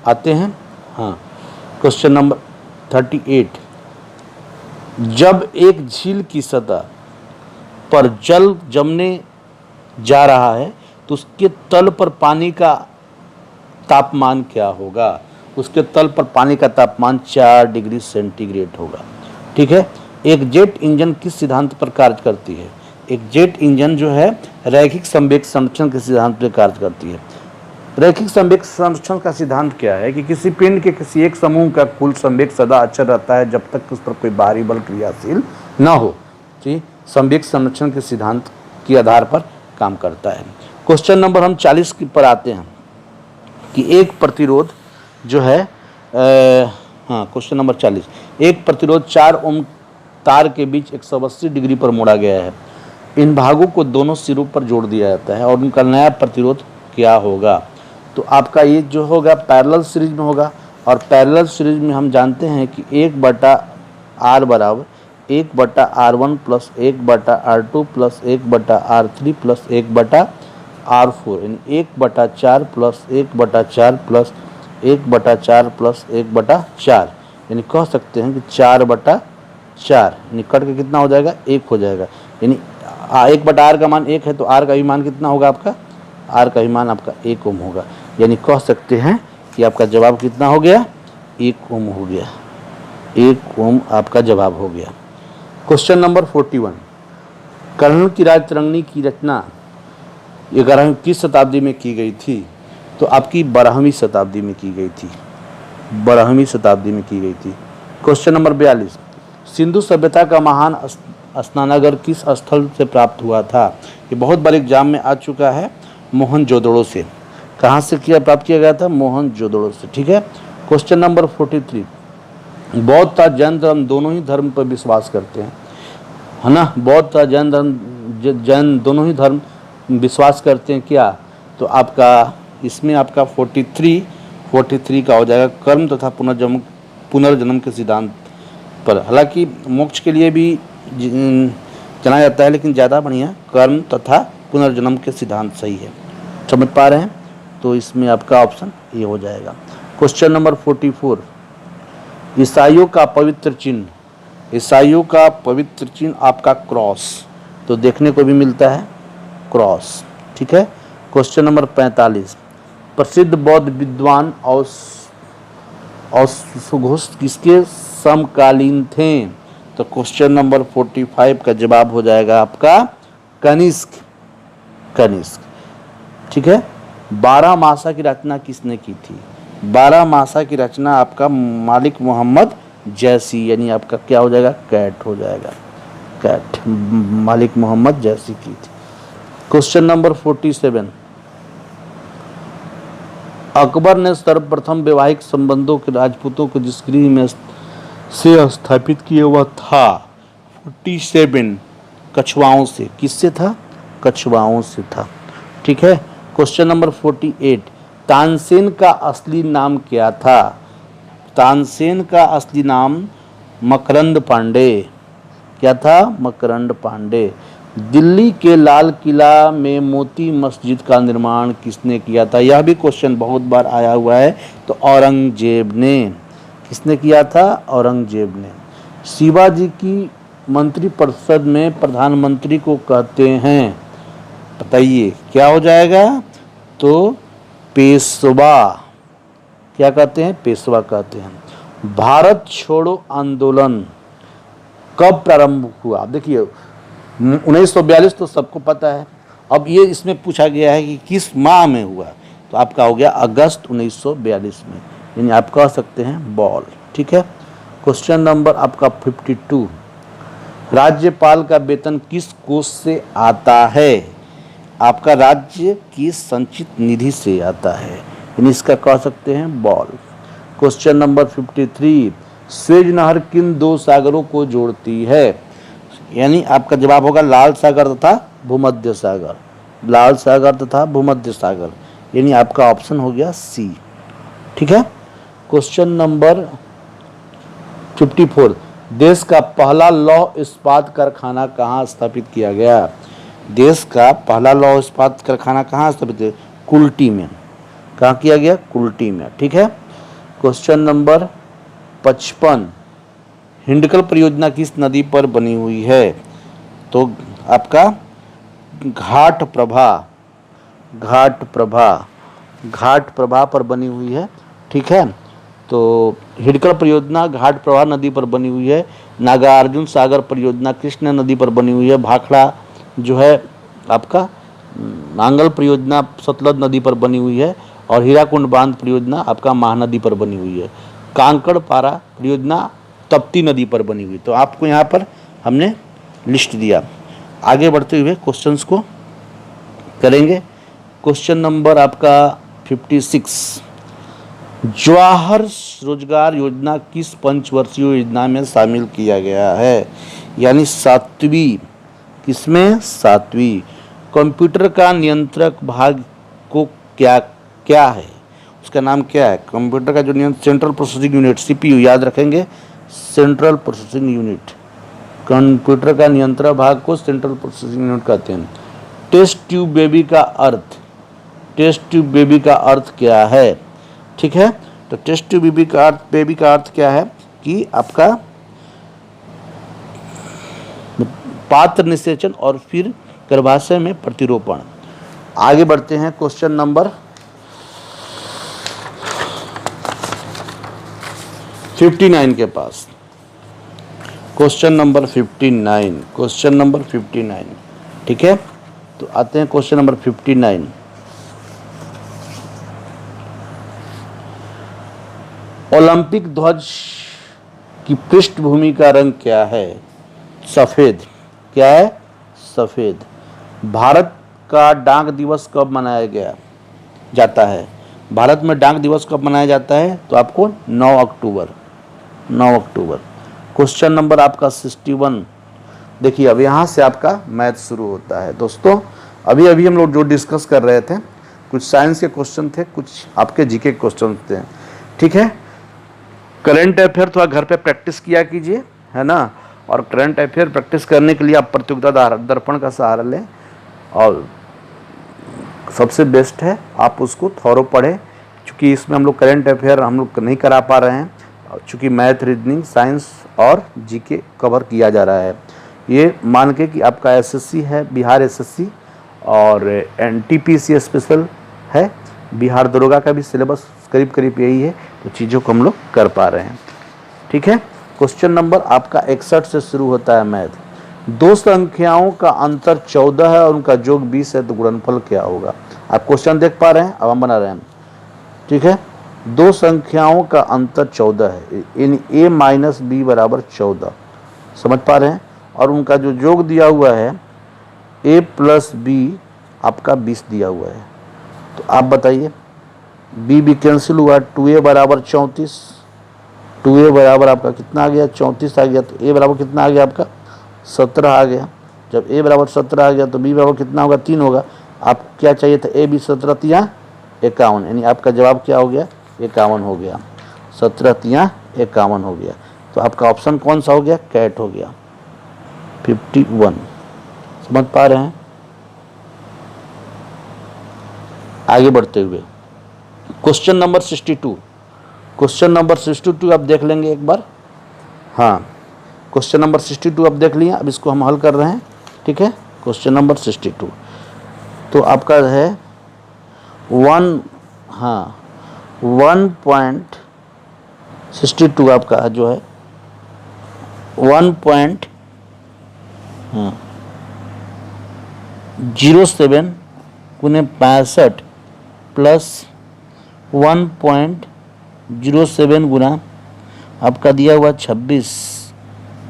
आते हैं, हाँ, क्वेश्चन नंबर 38, जब एक झील की सतह पर जल जमने जा रहा है तो उसके तल पर पानी का तापमान क्या होगा। उसके तल पर पानी का तापमान 4 डिग्री सेंटीग्रेड होगा, ठीक है। एक जेट इंजन किस सिद्धांत पर कार्य करती है। एक जेट इंजन जो है रैखिक संवेग संरक्षण के सिद्धांत पर कार्य करती है। रैखिक संवेग संरक्षण का सिद्धांत क्या है कि किसी पिंड के किसी एक समूह का कुल संवेग सदा अचर रहता है जब तक उस पर कोई बाहरी बल क्रियाशील न हो। ठीक, संवेग संरक्षण के सिद्धांत के आधार पर काम करता है। क्वेश्चन नंबर हम 40 पर आते हैं कि एक प्रतिरोध जो है, हाँ, क्वेश्चन नंबर 40, एक प्रतिरोध 4 ओम तार के बीच 180 डिग्री पर मोड़ा गया है। इन भागों को दोनों सिरों पर जोड़ दिया जाता है और उनका नया प्रतिरोध क्या होगा। तो आपका ये जो होगा पैरेलल सीरीज में होगा, और पैरेलल सीरीज में हम जानते हैं कि 1/r बराबर 1/r1 plus 1/r2 plus 1/r3 plus 1/r4, यानी 1/4 प्लस 1/4 प्लस 1/4 प्लस 1/4, यानी कह सकते हैं कि 4/4, यानी कट के कितना हो जाएगा, 1 हो जाएगा। यानी 1/r का मान 1 है तो r का भी मान कितना होगा, आपका r का भी मान आपका 1 ओम होगा। यानी कह सकते हैं कि आपका जवाब कितना हो गया, 1 ओम हो गया, 1 ओम आपका जवाब हो गया। क्वेश्चन नंबर 41, कर्णन की राजतरंगिणी की रचना 11वीं किस शताब्दी में की गई थी। तो आपकी 12वीं शताब्दी में की गई थी, 12वीं शताब्दी में की गई थी। क्वेश्चन नंबर 42, सिंधु सभ्यता का महान स्नानागार किस स्थल से प्राप्त हुआ था। ये बहुत बार एग्जाम में आ चुका है, मोहनजोदड़ो से। कहाँ से प्राप्त किया गया था, मोहनजोदड़ो से, ठीक है। क्वेश्चन नंबर 43, बौद्ध तथा जैन धर्म दोनों ही धर्म पर विश्वास करते हैं, है ना। बौद्ध तथा जैन दोनों ही धर्म विश्वास करते हैं क्या। तो आपका इसमें आपका 43 का हो जाएगा कर्म तथा पुनर्जन्म के सिद्धांत पर। हालांकि मोक्ष के लिए भी जाना जाता है, लेकिन ज़्यादा बढ़िया कर्म तथा पुनर्जन्म के सिद्धांत सही है। समझ पा रहे हैं, तो इसमें आपका ऑप्शन ये हो जाएगा। क्वेश्चन नंबर 44, ईसाइयों का पवित्र चिन्ह, ईसाइयों का पवित्र चिन्ह आपका क्रॉस, तो देखने को भी मिलता है क्रॉस, ठीक है। क्वेश्चन नंबर 45, प्रसिद्ध बौद्ध विद्वान और सुघोष किसके समकालीन थे। तो क्वेश्चन नंबर 45 का जवाब हो जाएगा आपका कनिष्क, कनिष्क। ठीक है। 12 मासा की रचना किसने की थी? 12 मासा की रचना आपका मालिक मोहम्मद जैसी, यानी आपका क्या हो जाएगा? कैट हो जाएगा, कैट, मालिक मोहम्मद जैसी की थी। क्वेश्चन नंबर 47, अकबर ने सर्वप्रथम वैवाहिक संबंधों के राजपूतों को जिस गृह में से स्थापित किए वह था 47 कछुआओं से। किससे था? कछुआओं से था। ठीक है। क्वेश्चन नंबर 48, तानसेन का असली नाम क्या था? तानसेन का असली नाम मकरंद पांडे। क्या था? मकरंद पांडे। दिल्ली के लाल किला में मोती मस्जिद का निर्माण किसने किया था? यह भी क्वेश्चन बहुत बार आया हुआ है। तो औरंगजेब ने। किसने किया था? औरंगजेब ने। शिवाजी की मंत्रिपरिषद में प्रधानमंत्री को कहते हैं, बताइए क्या हो जाएगा? तो पेशवा। क्या कहते हैं? पेशवा कहते हैं। भारत छोड़ो आंदोलन कब प्रारंभ हुआ? देखिए 1942 तो सबको पता है। अब ये इसमें पूछा गया है कि किस माह में हुआ, तो आपका हो गया अगस्त 1942 में, यानी आप कह सकते हैं बॉल। ठीक है। क्वेश्चन नंबर आपका 52, राज्यपाल का वेतन किस कोष से आता है? आपका राज्य की संचित निधि से आता है, यानी इसका कह सकते हैं बॉल। क्वेश्चन नंबर 53, स्वेज नहर किन दो सागरों को जोड़ती है? यानी आपका जवाब होगा लाल सागर तथा भूमध्य सागर। लाल सागर तथा भूमध्य सागर, यानी आपका ऑप्शन हो गया सी। ठीक है। क्वेश्चन नंबर 54, देश का पहला लौह इस्पात कारखाना कहाँ स्थापित किया गया? देश का पहला लौह इस्पात कारखाना कहाँ स्थापित है? कुल्टी में। कहाँ किया गया? कुल्टी में। ठीक है। क्वेश्चन नंबर 55, हिंडकल परियोजना किस नदी पर बनी हुई है? तो आपका घाट प्रभा, घाट प्रभा, घाट प्रभा पर बनी हुई है। ठीक है। तो हिडकल परियोजना घाट प्रभा नदी पर बनी हुई है। नागार्जुन सागर परियोजना कृष्णा नदी पर बनी हुई है। भाखड़ा जो है आपका नांगल परियोजना सतलज नदी पर बनी हुई है। और हीराकुंड बांध परियोजना आपका महानदी पर बनी हुई है। कांकड़ पारा परियोजना तप्ती नदी पर बनी हुई। तो आपको यहाँ पर हमने लिस्ट दिया। आगे बढ़ते हुए क्वेश्चंस को करेंगे। क्वेश्चन नंबर आपका 56, जवाहर रोजगार योजना किस पंचवर्षीय योजना में शामिल किया गया है? यानी 7वीं, किसमें? 7वीं। कंप्यूटर का नियंत्रक भाग को क्या क्या है? उसका नाम क्या है? कंप्यूटर का जो सेंट्रल प्रोसेसिंग यूनिट, सीपीयू याद रखेंगे, सेंट्रल प्रोसेसिंग यूनिट। कंप्यूटर का नियंत्रण भाग को सेंट्रल प्रोसेसिंग यूनिट कहते हैं। टेस्ट ट्यूब बेबी का अर्थ, टेस्ट ट्यूब बेबी का अर्थ क्या है? ठीक है। तो टेस्ट ट्यूब बेबी का अर्थ क्या है कि आपका पात्र निषेचन और फिर गर्भाशय में प्रतिरोपण। आगे बढ़ते हैं क्वेश्चन नंबर 59 के पास। Question number 59, question number 59। ठीक है। तो आते हैं क्वेश्चन नंबर 59। ओलंपिक ध्वज की पृष्ठभूमि का रंग क्या है? सफेद। क्या है? सफेद। भारत का डाक दिवस कब मनाया गया जाता है? भारत में डाक दिवस कब मनाया जाता है? तो आपको 9 अक्टूबर, 9 अक्टूबर। क्वेश्चन नंबर आपका 61। देखिए अब यहाँ से आपका मैथ शुरू होता है दोस्तों। अभी अभी हम लोग जो डिस्कस कर रहे थे, कुछ साइंस के क्वेश्चन थे, कुछ आपके जीके के क्वेश्चन थे। ठीक है। करंट अफेयर थोड़ा घर पे प्रैक्टिस किया कीजिए, है ना। और करंट अफेयर प्रैक्टिस करने के लिए आप प्रतियोगिता दर्पण का सहारा लें, और सबसे बेस्ट है आप उसको थोरो पढ़ें, क्योंकि इसमें हम लोग करंट अफेयर हम लोग नहीं करा पा रहे हैं, चूँकि मैथ, रीजनिंग, साइंस और जीके कवर किया जा रहा है। ये मान के कि आपका एसएससी है, बिहार एसएससी, और एनटीपीसी स्पेशल है, बिहार दरोगा का भी सिलेबस करीब करीब यही है। तो चीज़ों को हम लोग कर पा रहे हैं। ठीक है। क्वेश्चन नंबर आपका 61 से शुरू होता है मैथ। दो संख्याओं का अंतर 14 है और उनका योग 20 है, तो गुणनफल क्या होगा। आप क्वेश्चन देख पा रहे हैं, अब हम बना रहे हैं। ठीक है, दो संख्याओं का अंतर 14 है, यानी a माइनस बी बराबर 14, समझ पा रहे हैं। और उनका जो योग दिया हुआ है a प्लस बी आपका 20 दिया हुआ है। तो आप बताइए, b भी कैंसिल हुआ, 2a बराबर 34, 2a बराबर आपका कितना आ गया, 34 आ गया। तो a बराबर कितना आ गया आपका, 17 आ गया। जब a बराबर 17 आ गया तो b बराबर कितना होगा, 3 होगा। आप क्या चाहिए था, a b 17 तिया 51, यानी आपका जवाब क्या हो गया, 51 हो गया। 17 तिया 51 हो गया। तो आपका ऑप्शन कौन सा हो गया, कैट हो गया, 51। समझ पा रहे हैं। आगे बढ़ते हुए क्वेश्चन नंबर 62, क्वेश्चन नंबर 62 आप देख लेंगे एक बार। हाँ, क्वेश्चन नंबर 62 आप देख लिए, अब इसको हम हल कर रहे हैं। ठीक है, क्वेश्चन नंबर 62 तो आपका है 1.62 आपका जो है 1.07 गुने 65 प्लस 1.07 गुना आपका दिया हुआ 26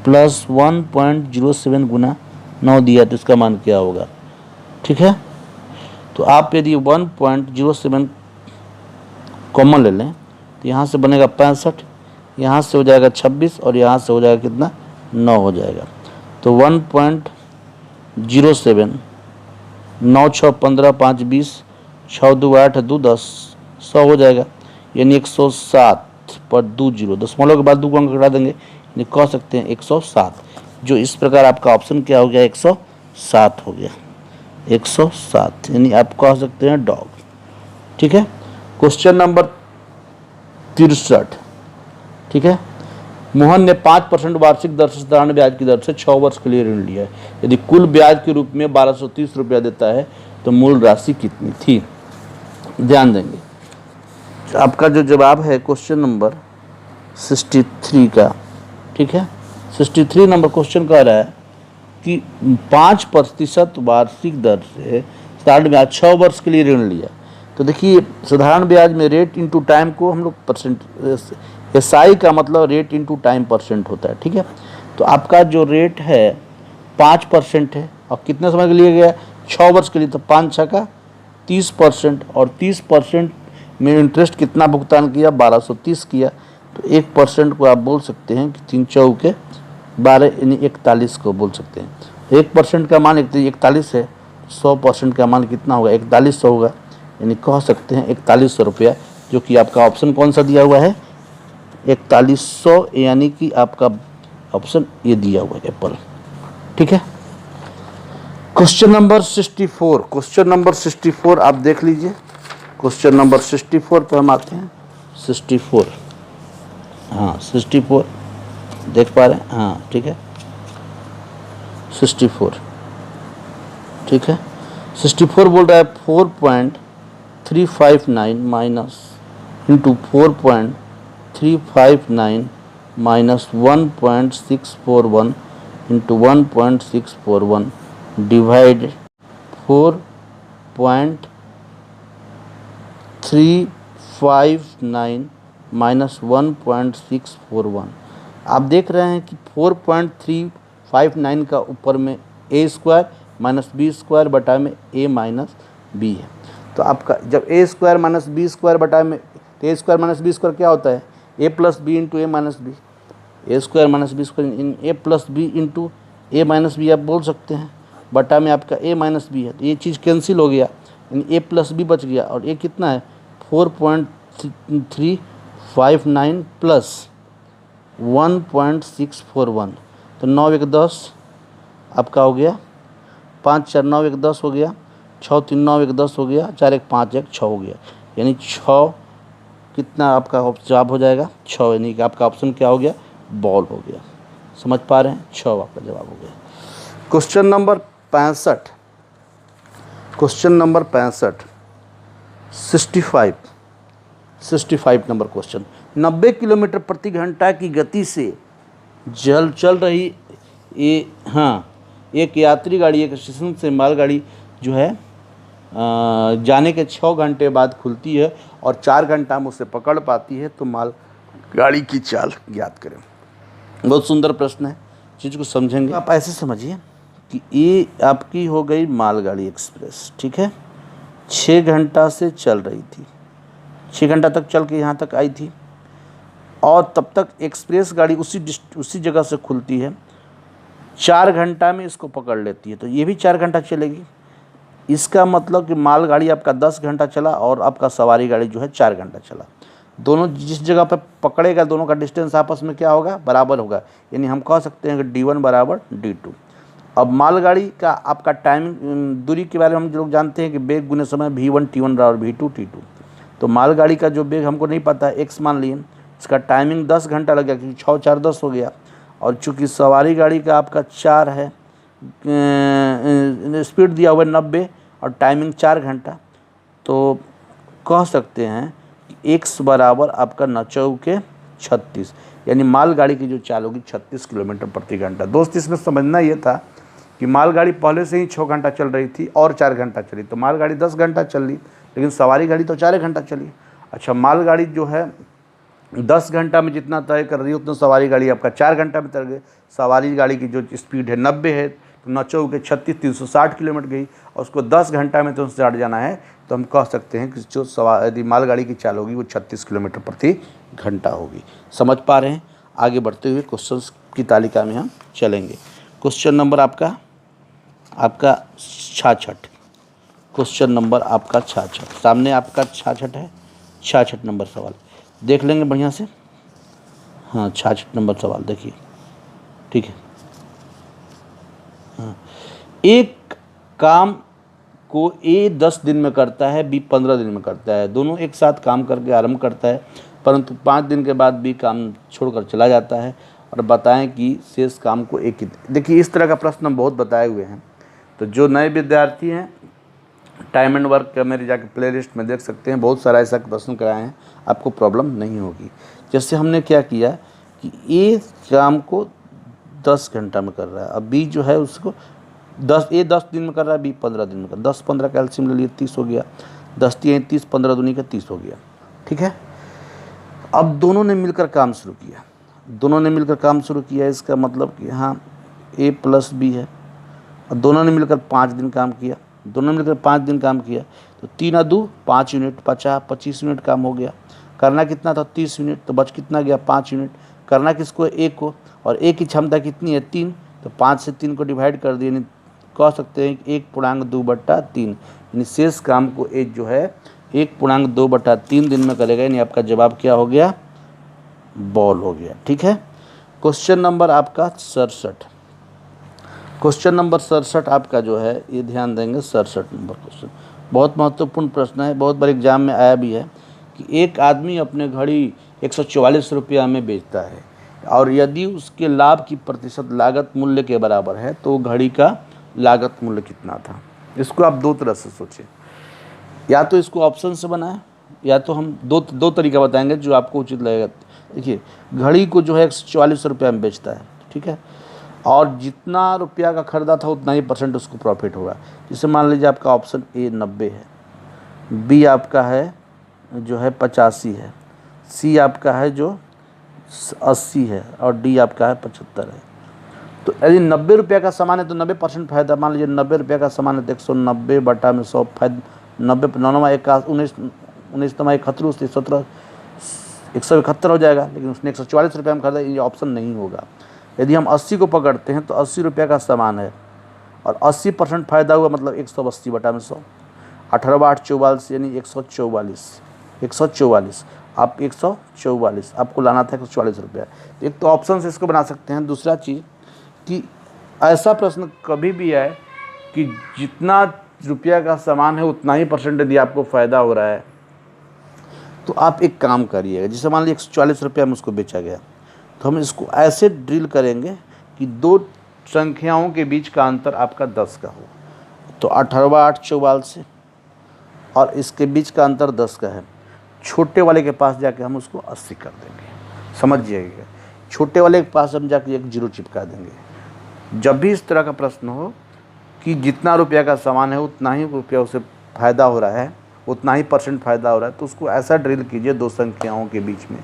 प्लस 1.07 गुना 9 दिया, तो इसका मान क्या होगा। ठीक है, तो आप यदि 1.07 कॉमन ले लें तो यहाँ से बनेगा 65, यहाँ से हो जाएगा 26 और यहाँ से हो जाएगा कितना, 9 हो जाएगा। तो 1.07, 9 6 15 5 20, 6 2 8 2 10, 100 हो जाएगा। यानी 107 पर 2 0, दशमलव के बाद 2 को अंक घटा देंगे, यानी कह सकते हैं 107। जो इस प्रकार आपका ऑप्शन क्या हो गया, 107 हो गया, 107, यानी आप कह सकते हैं डॉग। ठीक है, क्वेश्चन नंबर 63। ठीक है, मोहन ने 5% वार्षिक दर से साधारण ब्याज की दर से 6 वर्ष के लिए ऋण लिया है। यदि कुल ब्याज के रूप में 1230 रुपया देता है तो मूल राशि कितनी थी। ध्यान देंगे, आपका जो जवाब है क्वेश्चन नंबर 63 का। ठीक है, 63 नंबर क्वेश्चन कह रहा है कि 5% वार्षिक दर से साधारण ब्याज 6 वर्ष के लिए ऋण लिया। तो देखिए, साधारण ब्याज में रेट इंटू टाइम को हम लोग परसेंट, एसआई का मतलब रेट इंटू टाइम परसेंट होता है। ठीक है, तो आपका जो रेट है 5% है और कितने समय के लिए गया, 6 वर्ष के लिए। तो 5 6 का 30%, और 30% में इंटरेस्ट कितना भुगतान किया, 1230 किया। तो 1% को आप बोल सकते हैं कि 3 चौके 12, यानी 41 को बोल सकते हैं। 1% का मान 41 है, 100% का मान कितना होगा, 4100 होगा, यानी कह सकते हैं 4100 रुपया, जो कि आपका ऑप्शन कौन सा दिया हुआ है, 4100, यानी कि आपका ऑप्शन ये दिया हुआ है, एप्पल। ठीक है, क्वेश्चन नंबर 64, क्वेश्चन नंबर 64 आप देख लीजिए। क्वेश्चन नंबर 64 पे हम आते हैं। 64, हाँ 64 देख पा रहे हैं, हाँ ठीक है 64। ठीक है, 64 बोल रहा है 4.359 minus into 4.359 minus 1.641 into 1.641 divide 4.359 minus 1.641। आप देख रहे हैं कि 4.359 का ऊपर में ए स्क्वायर माइनस बी स्क्वायर बटा में ए माइनस बी है। तो आपका जब ए स्क्वायर माइनस बी स्क्वायर बटा में, तो ए स्क्वायर माइनस बी स्क्वायर क्या होता है, ए प्लस बी इंटू ए माइनस बी, ए स्क्वायर माइनस बी स्क्वायर इन ए प्लस बी इंटू ए माइनस बी आप बोल सकते हैं, बटा में आपका ए माइनस बी है। तो ये चीज़ कैंसिल हो गया, यानी ए प्लस बी बच गया, और ये कितना है 4.359 प्लस 1.641। तो 9 1 10 आपका हो गया, 5 4 9 1 10 हो गया, 6 3 9 1 10 हो गया, 4 1 5 1 6 हो गया, यानी 6 कितना आपका जवाब हो जाएगा 6, यानी कि आपका ऑप्शन क्या हो गया, बॉल हो गया। समझ पा रहे हैं, 6 आपका जवाब हो गया। Question number 65, question number 65 65 number question. 90 kilometre प्रति घंटा की गति से चल रही एक यात्री गाड़ी एक स्टेशन से मालगाड़ी जो है जाने के 6 घंटे बाद खुलती है और 4 घंटा में उसे पकड़ पाती है, तो मालगाड़ी की चाल ज्ञात करें। बहुत सुंदर प्रश्न है, चीज़ को समझेंगे आप ऐसे समझिए कि ये आपकी हो गई मालगाड़ी एक्सप्रेस, ठीक है, 6 घंटा से चल रही थी, 6 घंटा तक चल के यहाँ तक आई थी, और तब तक एक्सप्रेस गाड़ी उसी जगह से खुलती है, 4 घंटा में इसको पकड़ लेती है, तो ये भी 4 घंटा चलेगी। इसका मतलब कि मालगाड़ी आपका 10 घंटा चला और आपका सवारी गाड़ी जो है 4 घंटा चला। दोनों जिस जगह पर पकड़ेगा दोनों का डिस्टेंस आपस में क्या होगा, बराबर होगा, यानी हम कह सकते हैं कि D1 बराबर D2। अब मालगाड़ी का आपका टाइमिंग दूरी के बारे में हम लोग जानते हैं कि वेग गुने समय V1 T1 बराबर V2 T2। तो मालगाड़ी का जो वेग हमको नहीं पता है, x मान लिए, इसका टाइमिंग 10 घंटा लग गया क्योंकि 6 4 10 हो गया, और चूँकि सवारी गाड़ी का आपका 4 है, स्पीड दिया हुआ है 90 और टाइमिंग 4 घंटा, तो कह सकते हैं कि x बराबर आपका 9 चौके 36, यानी मालगाड़ी की जो चाल होगी 36 किलोमीटर प्रति घंटा। दोस्त इसमें समझना ये था कि मालगाड़ी पहले से ही 6 घंटा चल रही थी और 4 घंटा चली, तो मालगाड़ी 10 घंटा चल ली, लेकिन सवारी गाड़ी तो 4 घंटा चली। अच्छा, मालगाड़ी जो है 10 घंटा में जितना तय कर रही है उतना सवारी गाड़ी आपका 4 घंटा में तय गई। सवारी गाड़ी की जो स्पीड है 90 है, तो 9 चौके 36 360 किलोमीटर गई, और उसको 10 घंटा में तो उससे हट जाना है, तो हम कह सकते हैं कि जो यदि मालगाड़ी की चाल होगी वो 36 किलोमीटर प्रति घंटा होगी। समझ पा रहे हैं? आगे बढ़ते हुए क्वेश्चंस की तालिका में हम चलेंगे। क्वेश्चन नंबर आपका 66, क्वेश्चन नंबर आपका 66, सामने आपका 66 है, 66 नंबर सवाल देख लेंगे बढ़िया से। हाँ, 66 नंबर सवाल देखिए, ठीक है। हाँ, एक काम को A 10 दिन में करता है, B 15 दिन में करता है, दोनों एक साथ काम करके आरंभ करता है, परंतु 5 दिन के बाद B काम छोड़कर चला जाता है, और बताएं कि शेष काम को एक ही। देखिए, इस तरह का प्रश्न हम बहुत बताए हुए हैं, तो जो नए विद्यार्थी हैं टाइम एंड वर्क का मेरे जाके प्ले लिस्ट में देख सकते हैं, बहुत सारा ऐसा प्रश्न कराए हैं, आपको प्रॉब्लम नहीं होगी। जैसे हमने क्या किया कि A काम को 10 घंटा में कर रहा है, अब B जो है उसको 10 दिन में कर रहा है, B 15 दिन में कर, 10 15 कैल्शियम ले लिए 30 हो गया, 10 3 30, 15 दूनी का 30 हो गया, ठीक है। अब दोनों ने मिलकर काम शुरू किया, इसका मतलब कि हाँ A प्लस B है, और दोनों ने मिलकर 5 दिन काम किया, तो 3 2 5 यूनिट, 25 यूनिट काम हो गया। करना कितना था 30 यूनिट, तो बच कितना गया 5 यूनिट। करना किसको, A को, और A की क्षमता कितनी है 3, तो 5 से 3 को डिवाइड कर दिए, यानी कह सकते हैं कि 1.2/3, यानी शेष काम को A जो है 1.2/3 दिन में करेगा, यानी आपका जवाब क्या हो गया, बॉल हो गया, ठीक है। क्वेश्चन नंबर आपका 67, क्वेश्चन नंबर 67 आपका जो है, ये ध्यान देंगे, 67 नंबर क्वेश्चन बहुत महत्वपूर्ण प्रश्न है, बहुत बार एग्जाम में आया भी है कि एक आदमी अपने घड़ी 144 रुपया में बेचता है, और यदि उसके लाभ की प्रतिशत लागत मूल्य के बराबर है तो घड़ी का लागत मूल्य कितना था। इसको आप दो तरह से सोचें, या तो इसको ऑप्शन से बनाएं, या तो हम दो तरीका बताएंगे जो आपको उचित लगेगा। देखिए, घड़ी को जो है 144 रुपया में बेचता है, ठीक है, और जितना रुपया का खरीदा था उतना ही % उसको प्रॉफिट होगा। जैसे मान लीजिए आपका ऑप्शन A 90 है, B आपका है जो है 85 है, C आपका है जो 80 है, और D आपका है 75 है। तो यदि 90 रुपया का सामान है तो 90% फायदा, मान लीजिए 90 रुपया का सामान है तो 190 बटा में 100 फायदा, 90 19 71 17 171 हो जाएगा, लेकिन उसने 144 रुपये में खरीदा, ये ऑप्शन नहीं होगा। यदि हम 80 को पकड़ते हैं तो 80 रुपये का सामान है और 80% फ़ायदा हुआ, मतलब 180 बटा में 100, 18 8 44, यानी 144 आप 144 आपको लाना था 144 रुपया। एक तो ऑप्शन से इसको बना सकते हैं। दूसरा चीज़ कि ऐसा प्रश्न कभी भी आए कि जितना रुपया का सामान है उतना ही % यदि आपको फ़ायदा हो रहा है तो आप एक काम करिएगा। जैसे मान लीजिए 140 रुपया में उसको बेचा गया, तो हम इसको ऐसे ड्रिल करेंगे कि दो संख्याओं के बीच का अंतर आपका 10 का हो। तो 18 8 44 और इसके बीच का अंतर 10 का है। छोटे वाले के पास जाके हम उसको 80 कर देंगे, समझ जाइएगा। छोटे वाले के पास हम जाके एक 0 चिपका देंगे। जब भी इस तरह का प्रश्न हो कि जितना रुपया का सामान है उतना ही रुपया उसे फ़ायदा हो रहा है, उतना ही % फ़ायदा हो रहा है, तो उसको ऐसा ड्रिल कीजिए दो संख्याओं के बीच में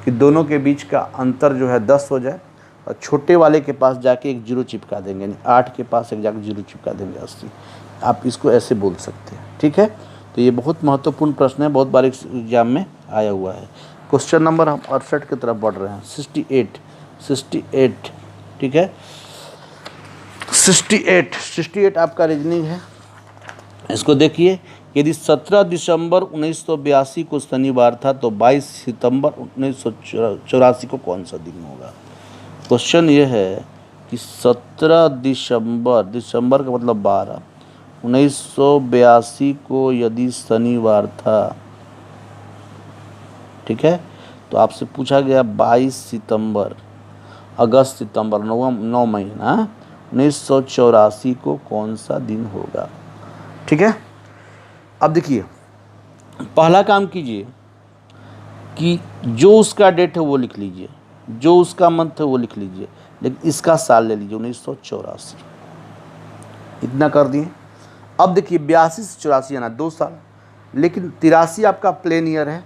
कि दोनों के बीच का अंतर जो है 10 हो जाए, और छोटे वाले के पास जाके एक जीरो चिपका देंगे, यानी 8 के पास एक जाके जीरो चिपका देंगे 80। आप इसको ऐसे बोल सकते हैं, ठीक है। तो ये बहुत महत्वपूर्ण प्रश्न है, बहुत बार एग्जाम में आया हुआ है। क्वेश्चन नंबर हम 68 की तरफ बढ़ रहे हैं। 68, ठीक है। 68 आपका रीजनिंग है। इसको देखिए, यदि 17 दिसंबर 1982 को शनिवार था तो 22 सितंबर 1984 को कौन सा दिन होगा। क्वेश्चन ये है कि 17 दिसंबर का मतलब 12, 1982 को यदि शनिवार था, ठीक है, तो आपसे पूछा गया 22 सितंबर, अगस्त सितंबर 9 महीना 1984 को कौन सा दिन होगा, ठीक है। अब देखिए, पहला काम कीजिए कि जो उसका डेट है वो लिख लीजिए, जो उसका मंथ है वो लिख लीजिए, लेकिन इसका साल ले लीजिए 1984। इतना कर दिए। अब देखिए 82 से 84 आना 2 साल, लेकिन 83 आपका प्लेन ईयर है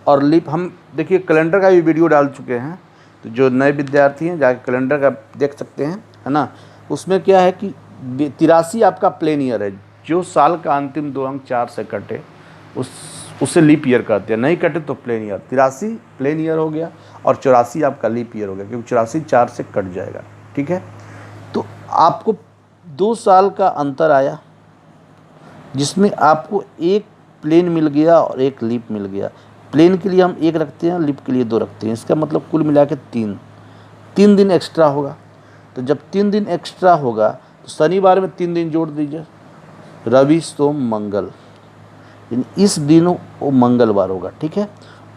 और लीप। हम देखिए कैलेंडर का भी वीडियो डाल चुके हैं, तो जो नए विद्यार्थी हैं जाके कैलेंडर का देख सकते हैं, है ना। उसमें क्या है कि 83 आपका प्लेन ईयर है, जो साल का अंतिम 2 अंक 4 से कटे उससे लीप ईयर कहते हैं, नहीं कटे तो प्लेन ईयर। 83 प्लेन ईयर हो गया और 84 आपका लीप ईयर हो गया, क्योंकि 84 4 से कट जाएगा, ठीक है। तो आपको 2 साल का अंतर आया, जिसमें आपको एक प्लेन मिल गया और एक लीप मिल गया। प्लेन के लिए हम 1 रखते हैं, लीप के लिए 2 रखते हैं, इसका मतलब कुल मिला के 3 दिन एक्स्ट्रा होगा। तो जब 3 दिन एक्स्ट्रा होगा तो शनिवार में 3 दिन जोड़ दीजिए, रवि सोम मंगल, यानी इस दिन वो मंगलवार होगा, ठीक है।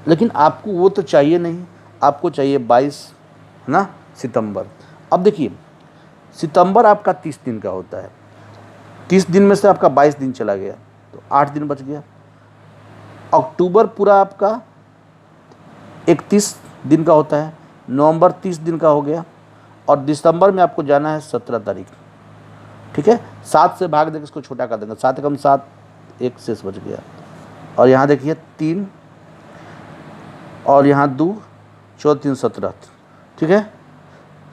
लेकिन आपको वो तो चाहिए नहीं, आपको चाहिए 22, है ना, सितंबर। अब देखिए सितंबर आपका 30 दिन का होता है, 30 दिन में से आपका 22 दिन चला गया तो 8 दिन बच गया। अक्टूबर पूरा आपका 31 दिन का होता है, नवंबर 30 दिन का हो गया, और दिसंबर में आपको जाना है 17 तारीख, ठीक है। 7 से भाग देकर इसको छोटा कर देंगे, 7 कम 7, 1 शेष बच गया। और यहाँ देखिए 3 और यहाँ 2, 14 3 17, ठीक है।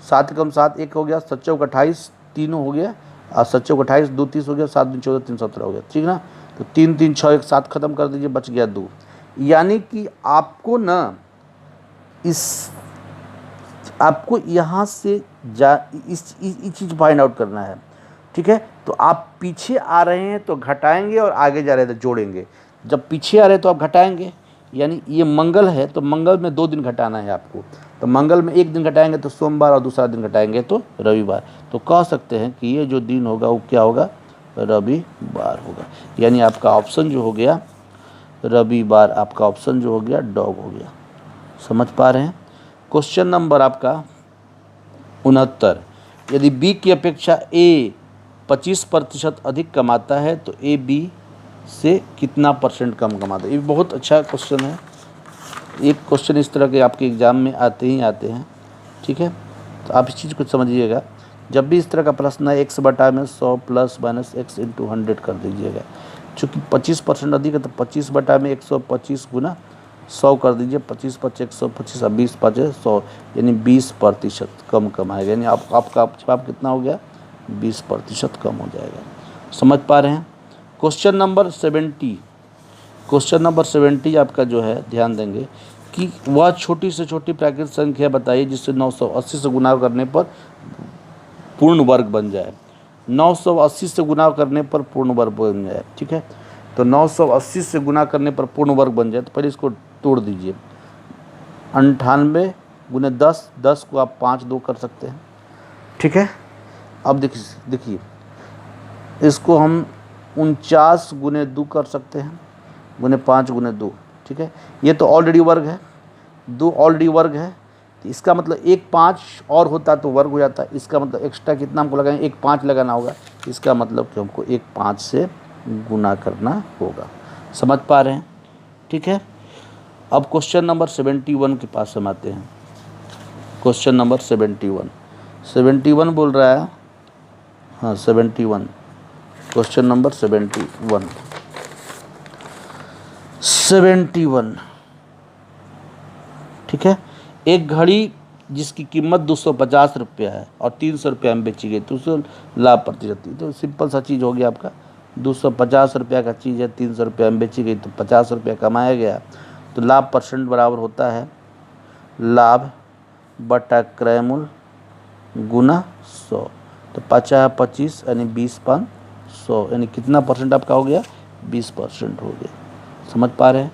7 कम 7, 1 हो गया, 7 चौक 28, 3 हो गया, और 7 चौक 28, 2 30 हो गया, 7 दूनी 14 3 17 हो गया, ठीक ना। तो 3 3 6 1 7 खत्म कर दीजिए, बच गया 2। यानी कि आपको ना आपको यहाँ से इस चीज़ फाइंड आउट करना है, ठीक है। तो आप पीछे आ रहे हैं तो घटाएंगे, और आगे जा रहे हैं तो जोड़ेंगे। जब पीछे आ रहे हैं तो आप घटाएंगे, यानी ये मंगल है तो मंगल में 2 दिन घटाना है आपको, तो मंगल में 1 दिन घटाएंगे तो सोमवार, और दूसरा दिन घटाएंगे तो रविवार। तो कह सकते हैं कि ये जो दिन होगा वो क्या होगा, रविवार होगा। यानी आपका ऑप्शन जो हो गया रविवार, आपका ऑप्शन जो हो गया डॉग हो गया। समझ पा रहे हैं। क्वेश्चन नंबर आपका 69, यदि बी की अपेक्षा ए 25% अधिक कमाता है तो ए बी से कितना % कम कमाता है। ये बहुत अच्छा क्वेश्चन है। एक क्वेश्चन इस तरह के आपके एग्ज़ाम में आते ही आते हैं, ठीक है। तो आप इस चीज़ को समझिएगा, जब भी इस तरह का प्रश्न है x बटा में 100 प्लस माइनस x इंटू 100 कर दीजिएगा। चूँकि 25% अधिक है तो 25 बटा में 125 गुना 100 कर दीजिए, 25 5 125 और 20 5 100, यानी 20% कम कमाएगा। यानी आपका जवाब कितना हो गया, 20% कम हो जाएगा। समझ पा रहे हैं। क्वेश्चन नंबर 70, क्वेश्चन नंबर 70 आपका जो है, ध्यान देंगे कि वह छोटी से छोटी प्राकृतिक संख्या बताइए जिससे 980 से गुना करने पर पूर्ण वर्ग बन जाए। 980 से गुना करने पर पूर्ण वर्ग बन जाए, ठीक है। तो 980 से गुना करने पर पूर्ण वर्ग बन जाए तो पहले इसको तोड़ दीजिए। 98 गुने 10, 10 को आप 5 2 कर सकते हैं, ठीक है। अब देखिए इसको हम 49 गुने 2 कर सकते हैं, गुने 5 गुने 2, ठीक है। ये तो ऑलरेडी वर्ग है, 2 ऑलरेडी वर्ग है, तो इसका मतलब 1 5 और होता तो वर्ग हो जाता। इसका मतलब एक्स्ट्रा कितना हमको लगाएंगे, 1 5 लगाना होगा। इसका मतलब कि हमको 1 5 से गुना करना होगा। समझ पा रहे हैं, ठीक है। अब क्वेश्चन नंबर 71 के पास हम आते हैं। क्वेश्चन नंबर 71, 71 बोल रहा है। हाँ 71, क्वेश्चन नंबर 71। 71, ठीक है। एक घड़ी जिसकी कीमत 250 रुपया है और 300 रुपया में बेची गई तो उसे लाभ प्रतिशत, तो सिंपल सा चीज़ हो गया आपका। 250 रुपया का चीज़ है, 300 रुपया में बेची गई तो 50 रुपया कमाया गया। तो लाभ परसेंट बराबर होता है लाभ बटा क्रय मूल्य गुना 100। तो 50 यानी 20/100 यानी कितना परसेंट आपका हो गया? 20% हो गया। समझ पा रहे हैं?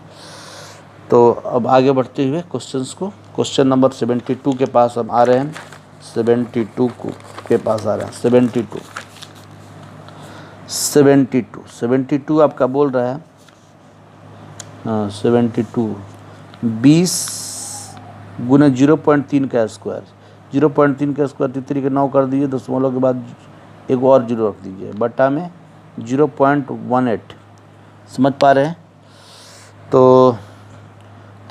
तो अब आगे बढ़ते हुए क्वेश्चंस को, क्वेश्चन नंबर 72 के पास हम आ रहे हैं। 72 के पास आ रहे हैं। 72 आपका बोल रहा है 72 20 गुना 0.3 का स्क्वायर। 0.3 का स्क्वायर 3 के 9 कर दीजिए, दशमलव के बाद एक और जीरो रख दीजिए, बटा में 0.18। समझ पा रहे हैं? तो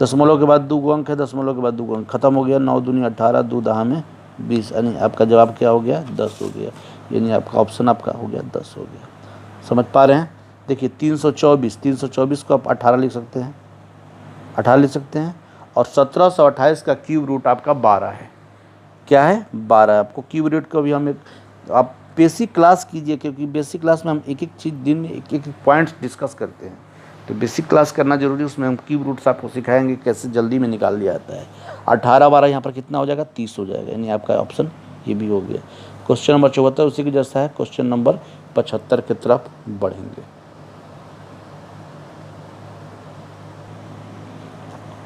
दशमलव के बाद 2 अंक है, दशमलव के बाद 2 अंक खत्म हो गया। 9 दूनी 18, 2 दहा में 20, यानी आपका जवाब क्या हो गया? 10 हो गया। यानी आपका ऑप्शन आपका हो गया 10 हो गया। समझ पा रहे हैं? देखिए 324 को आप 18 लिख सकते हैं, 18 लिख सकते हैं। और 1728 का क्यूब रूट आपका 12 है। क्या है? 12। आपको क्यूब रूट को भी हम आप बेसिक क्लास कीजिए, क्योंकि बेसिक क्लास में हम एक एक चीज़ दिन में एक एक पॉइंट्स डिस्कस करते हैं। तो बेसिक क्लास करना जरूरी है, उसमें हम क्यूब रूट्स आपको सिखाएंगे कैसे जल्दी में निकाल लिया जाता है। 18 12 यहाँ पर कितना हो जाएगा? 30 हो जाएगा। यानी आपका ऑप्शन ये भी हो गया। क्वेश्चन नंबर 74 उसी के जैसा है। क्वेश्चन नंबर 75 की तरफ बढ़ेंगे।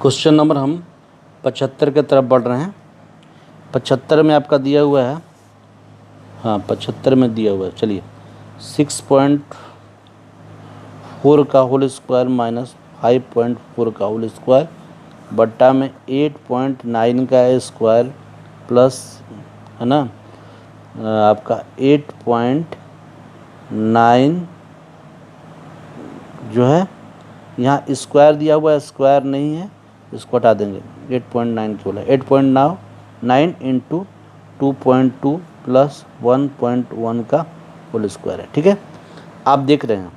क्वेश्चन नंबर हम 75 की तरफ बढ़ रहे हैं। 75 में आपका दिया हुआ है, हाँ 75 में दिया हुआ है। चलिए 6.4 का होल स्क्वायर माइनस 5.4 का होल स्क्वायर बट्टा में 8.9 का स्क्वायर प्लस, है ना, आपका 8.9 जो है, यहाँ स्क्वायर दिया हुआ है, स्क्वायर नहीं है, इसको हटा देंगे। 8.9 क्यों है? 8.9 इंटू 2.2 प्लस 1.1 का होल स्क्वायर है। ठीक है, आप देख रहे हैं,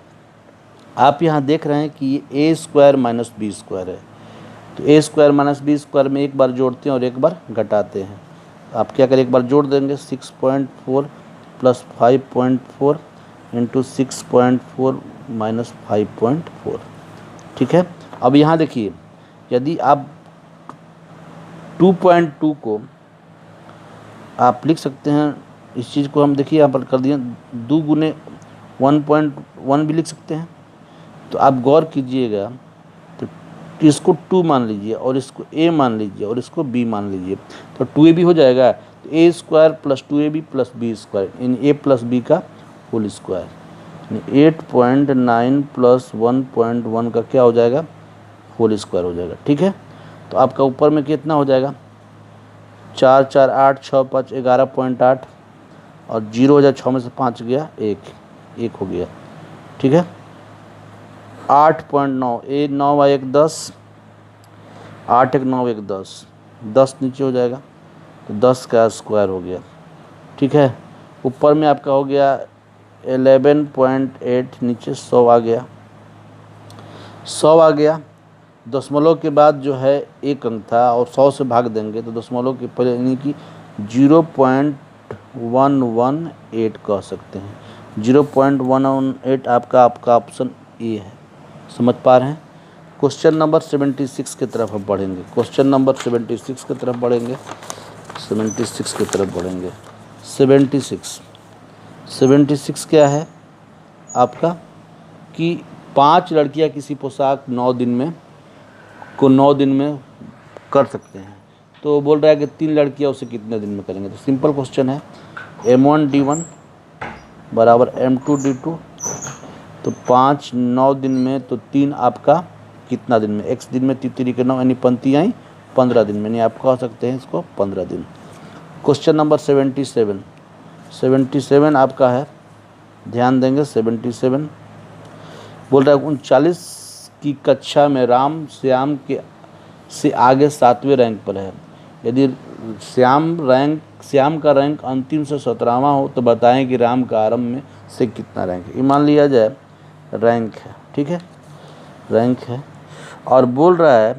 आप यहाँ देख रहे हैं कि ये ए स्क्वायर माइनस बी स्क्वायर है। तो ए स्क्वायर माइनस बी स्क्वायर में एक बार जोड़ते हैं और एक बार घटाते हैं। आप क्या करें, एक बार जोड़ देंगे 6.4 प्लस 5.4 इंटू 6.4 माइनस 5.4। ठीक है, अब यहाँ देखिए, यदि आप 2.2 को आप लिख सकते हैं, इस चीज़ को हम देखिए यहाँ पर कर दिए 2 गुने 1.1 भी लिख सकते हैं। तो आप गौर कीजिएगा, तो इसको 2 मान लीजिए और इसको a मान लीजिए और इसको b मान लीजिए, तो 2ab हो जाएगा। तो a square plus 2ab plus b square in a plus b का होल स्क्वायर, 8.9 प्लस 1.1 का क्या हो जाएगा? होल स्क्वायर हो जाएगा। ठीक है, तो आपका ऊपर में कितना हो जाएगा? 4 4 8 6 5 11.8 और 0 हो जाए, 6 में से 5 गया 1 हो गया। ठीक है, 8.9 9 1 10, 8 1 9 1 10, 10 नीचे हो जाएगा तो 10 का स्क्वायर हो गया। ठीक है, ऊपर में आपका हो गया 11.8, नीचे 100 आ गया, 100 आ गया। दशमलव के बाद जो है एक अंक था और 100 से भाग देंगे तो दशमलव के पहले यानी कि 0.118 कह सकते हैं। 0.118 आपका ऑप्शन ए है। समझ पा रहे हैं? क्वेश्चन नंबर 76 की तरफ हम बढ़ेंगे। क्वेश्चन नंबर 76 की तरफ बढ़ेंगे। 76 की तरफ बढ़ेंगे। 76 क्या है आपका कि 5 लड़कियां किसी पोशाक 9 दिन में कर सकते हैं। तो बोल रहा है कि 3 लड़कियां उसे कितने दिन में करेंगे? तो सिंपल क्वेश्चन है, M1D1 बराबर M2D2। तो 5 9 दिन में, तो 3 आपका कितना दिन में? x दिन में 3 के 9 यानी पंक्ति आई 15 दिन में, यानी आप कह सकते हैं इसको 15 दिन। क्वेश्चन नंबर 77 आपका है, ध्यान देंगे। 77 बोल रहा है 39 की कक्षा में राम श्याम के से आगे 7वें रैंक पर है। यदि श्याम रैंक श्याम का रैंक अंतिम से 17वां हो तो बताएं कि राम का आरंभ में से कितना रैंक है। ये मान लिया जाए रैंक है, ठीक है, रैंक है, और बोल रहा है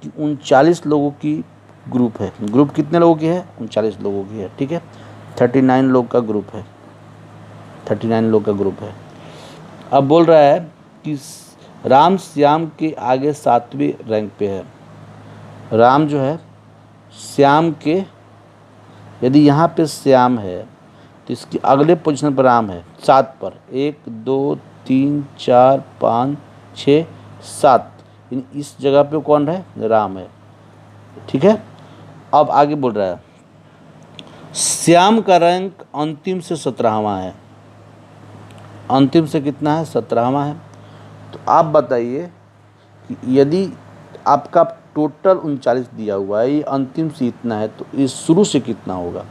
कि 39 लोगों की ग्रुप है। ग्रुप कितने लोगों की है? 39 लोगों की है, ठीक है। 39 लोग का ग्रुप है, 39 लोग का ग्रुप है। अब बोल रहा है कि राम श्याम के आगे 7वें रैंक पे है। राम जो है श्याम के, यदि यहाँ पे श्याम है तो इसके अगले पोजीशन पर राम है 7 पर। 1 2 3 4 5 6 7, इस जगह पे कौन है? राम है, ठीक है। अब आगे बोल रहा है श्याम का रैंक अंतिम से 17वां है। अंतिम से कितना है? 17वां है। तो आप बताइए कि यदि आपका टोटल 39 दिया हुआ है, ये अंतिम से इतना है, तो इस शुरू से कितना होगा?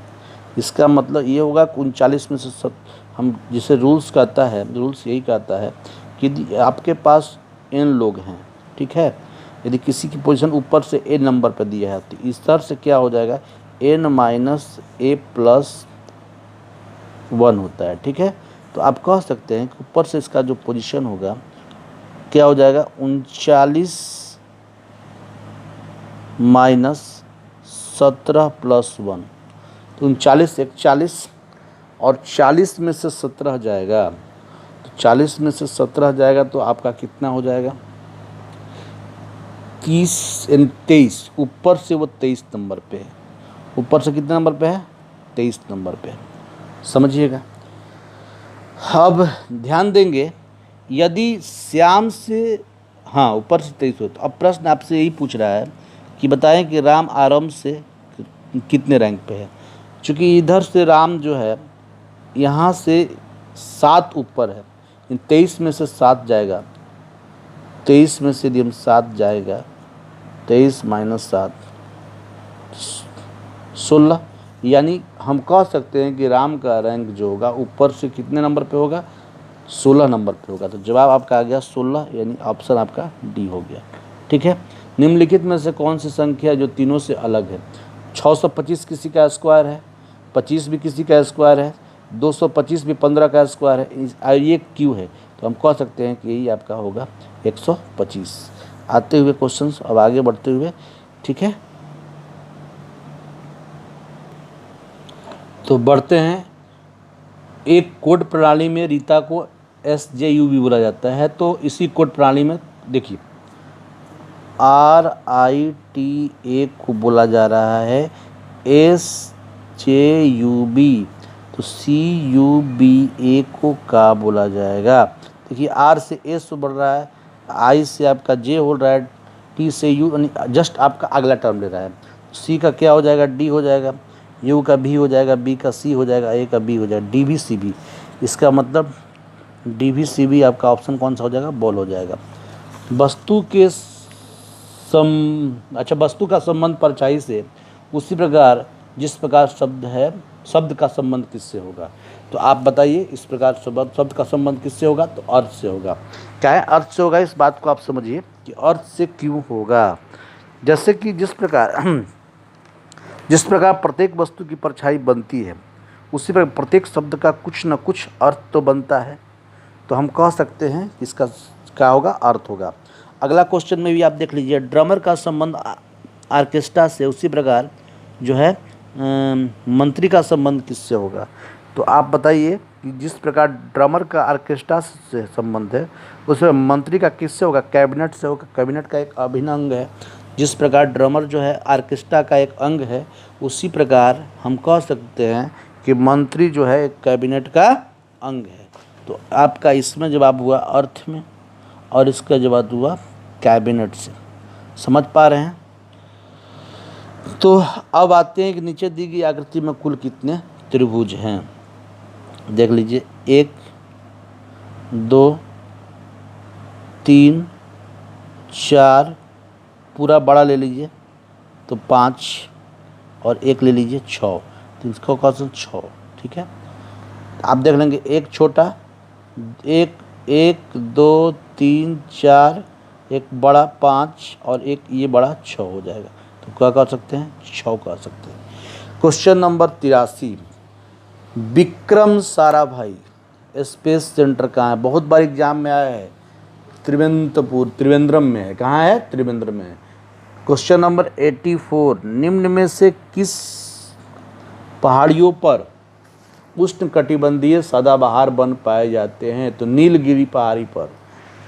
इसका मतलब ये होगा कि 39 में से हम जिसे रूल्स कहता है, रूल्स यही कहता है कि यदि आपके पास n लोग हैं, ठीक है, यदि किसी की पोजीशन ऊपर से a नंबर पर दिया है तो इस तरह से क्या हो जाएगा? n माइनस a प्लस 1 होता है, ठीक है। तो आप कह सकते हैं कि ऊपर से इसका जो पोजीशन होगा क्या हो जाएगा? 39 माइनस 17 प्लस 1, तो 39 41, और 40 में से 17 जाएगा, तो 40 में से 17 जाएगा तो आपका कितना हो जाएगा? 23। ऊपर से वो 23 नंबर पे है। ऊपर से कितने नंबर पे है? 23 नंबर पे, समझिएगा। अब ध्यान देंगे, यदि श्याम से, हाँ, ऊपर से 23 हो, तो अब प्रश्न आपसे यही पूछ रहा है कि बताएं कि राम आरंभ से कितने रैंक पे है। चूँकि इधर से राम जो है यहाँ से 7 ऊपर है, 23 में से 7 जाएगा, 23 में से यदि हम 7 जाएगा, 23 माइनस 7 16, यानी हम कह सकते हैं कि राम का रैंक जो होगा ऊपर से कितने नंबर पे होगा? 16 नंबर पे होगा। तो जवाब आपका आ गया 16, यानी ऑप्शन आपका डी हो गया, ठीक है। निम्नलिखित में से कौन सी संख्या जो तीनों से अलग है? 625 किसी का स्क्वायर है, 25 भी किसी का स्क्वायर है, 225 भी 15 का स्क्वायर है, और ये क्यों है? तो हम कह सकते हैं कि यही आपका होगा 125। आते हुए क्वेश्चंस, अब आगे बढ़ते हुए, ठीक है, तो बढ़ते हैं। एक कोड प्रणाली में रीता को SJUV बोला जाता है, तो इसी कोड प्रणाली में देखिए RITA को बोला जा रहा है SJUB, तो CUBA को का बोला जाएगा? देखिए R से S बढ़ रहा है, I से आपका J हो रहा है, T से U, यानी जस्ट आपका अगला टर्म ले रहा है। C का क्या हो जाएगा? D हो जाएगा, U का B हो जाएगा, B का C हो जाएगा, A का B हो जाएगा, DBCB। इसका मतलब DBCB आपका ऑप्शन कौन सा हो जाएगा? बॉल हो जाएगा। वस्तु के वस्तु का संबंध परछाई से उसी प्रकार जिस प्रकार शब्द है, शब्द का संबंध किससे होगा? तो आप बताइए, इस प्रकार शब्द का संबंध किससे होगा? तो अर्थ से होगा। क्या है? अर्थ से होगा। इस बात को आप समझिए कि अर्थ से क्यों होगा। जैसे कि जिस प्रकार प्रत्येक वस्तु की परछाई बनती है, उसी प्रकार प्रत्येक शब्द का कुछ न कुछ अर्थ तो बनता है। तो हम कह सकते हैं इसका क्या होगा? अर्थ होगा। अगला क्वेश्चन में भी आप देख लीजिए, ड्रमर का संबंध ऑर्केस्ट्रा से उसी प्रकार जो है मंत्री का संबंध किससे होगा? तो आप बताइए कि जिस प्रकार ड्रमर का ऑर्केस्ट्रा से संबंध है, उसमें मंत्री का किससे होगा? कैबिनेट से होगा। कैबिनेट का एक अभिन्न अंग है। जिस प्रकार ड्रमर जो है ऑर्केस्ट्रा का एक अंग है, उसी प्रकार हम कह सकते हैं कि मंत्री जो है एक कैबिनेट का अंग है। तो आपका इसमें जवाब हुआ अर्थ में, और इसका जवाब हुआ कैबिनेट से। समझ पा रहे हैं? तो अब आते हैं कि नीचे दी गई आकृति में कुल कितने त्रिभुज हैं। देख लीजिए, 1 2 3 4, पूरा बड़ा ले लीजिए तो 5, और 1 ले लीजिए 6, तो इसका क्वेश्चन 6, ठीक है। आप देख लेंगे एक छोटा, 1 2 3 4, एक बड़ा 5, और एक ये बड़ा 6 हो जाएगा। तो क्या कह सकते हैं? 6 कह सकते हैं। Question number 83, Vikram Sarabhai space centre कहाँ है? बहुत बार एग्जाम में आया है। त्रिवेंद्रम में है। कहाँ है? त्रिवेंद्रम में है। क्वेश्चन नंबर 84, निम्न में से किस पहाड़ियों पर उष्णकटिबंधीय सदाबहार वन पाए जाते हैं? तो नीलगिरी पहाड़ी पर।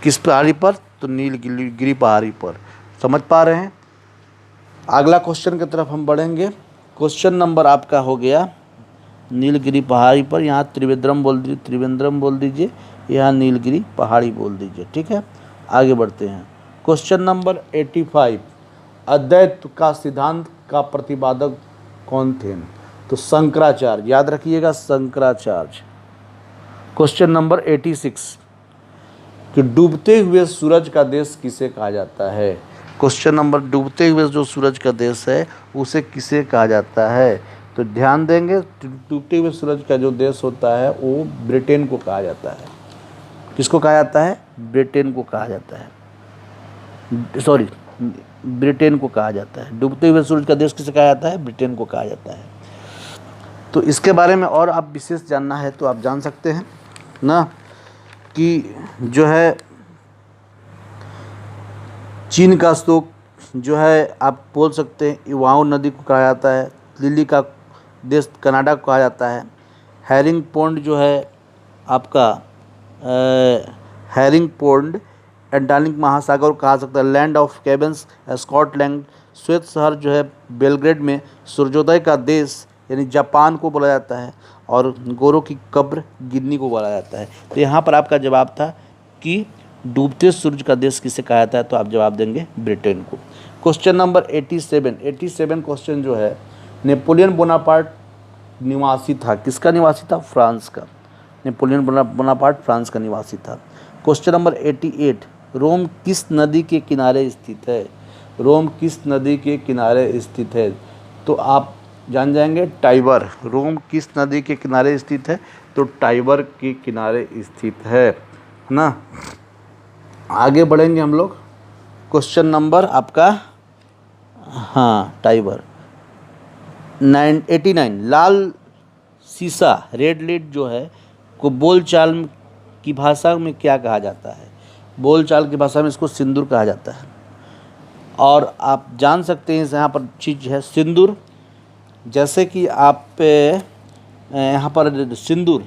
किस पहाड़ी पर? तो नीलगिरी पहाड़ी पर। समझ पा रहे हैं? अगला क्वेश्चन की तरफ हम बढ़ेंगे। क्वेश्चन नंबर आपका हो गया नीलगिरी पहाड़ी पर, यहाँ त्रिवेंद्रम बोल दीजिए, यहाँ नीलगिरी पहाड़ी बोल दीजिए। ठीक है, आगे बढ़ते हैं। क्वेश्चन नंबर 85, अद्वैत का सिद्धांत का प्रतिपादक कौन थे? तो शंकराचार्य, याद रखिएगा शंकराचार्य। क्वेश्चन नंबर 86, कि डूबते हुए सूरज का देश किसे कहा जाता है? क्वेश्चन नंबर, डूबते हुए जो सूरज का देश है उसे किसे कहा जाता है? तो ध्यान देंगे, डूबते हुए सूरज का जो देश होता है वो ब्रिटेन को कहा जाता है। किसको कहा जाता है? ब्रिटेन को कहा जाता है। सॉरी, ब्रिटेन को कहा जाता है। डूबते हुए सूरज का देश किसे कहा जाता है? ब्रिटेन को कहा जाता है। तो इसके बारे में और आप विशेष जानना है तो आप जान सकते हैं ना, कि जो है चीन का अशोक जो है आप बोल सकते हैं, इवाओ नदी को कहा जाता है। लिली का देश कनाडा को कहा जाता है। हैरिंग पॉन्ड जो है आपका हैरिंग पॉन्ड एंटार्क्टिक महासागर को कहा सकता है। Land of cakes Scotland. श्वेत शहर जो है बेलग्रेड में सूर्योदय का देश यानी जापान को बोला जाता है। और गोरों की कब्र गिनी को बोला जाता है। तो यहाँ पर आपका जवाब था कि डूबते सूरज का देश किसे कहा जाता है, तो आप जवाब देंगे ब्रिटेन को। क्वेश्चन नंबर 87 क्वेश्चन जो है, नेपोलियन बोनापार्ट निवासी था। किसका निवासी था? फ्रांस का। नेपोलियन बोनापार्ट फ्रांस का निवासी था। क्वेश्चन नंबर 88, रोम किस नदी के किनारे स्थित है? रोम किस नदी के किनारे स्थित है? तो आप जान जाएंगे टाइबर। रोम किस नदी के किनारे स्थित है? तो टाइबर के किनारे स्थित है ना। आगे बढ़ेंगे हम लोग। क्वेश्चन नंबर आपका, हाँ, टाइबर। 89, लाल सीसा रेड लीड जो है को बोलचाल की भाषा में क्या कहा जाता है? बोलचाल की भाषा में इसको सिंदूर कहा जाता है। और आप जान सकते हैं यहाँ पर चीज़ है सिंदूर, जैसे कि आप यहाँ पर सिंदूर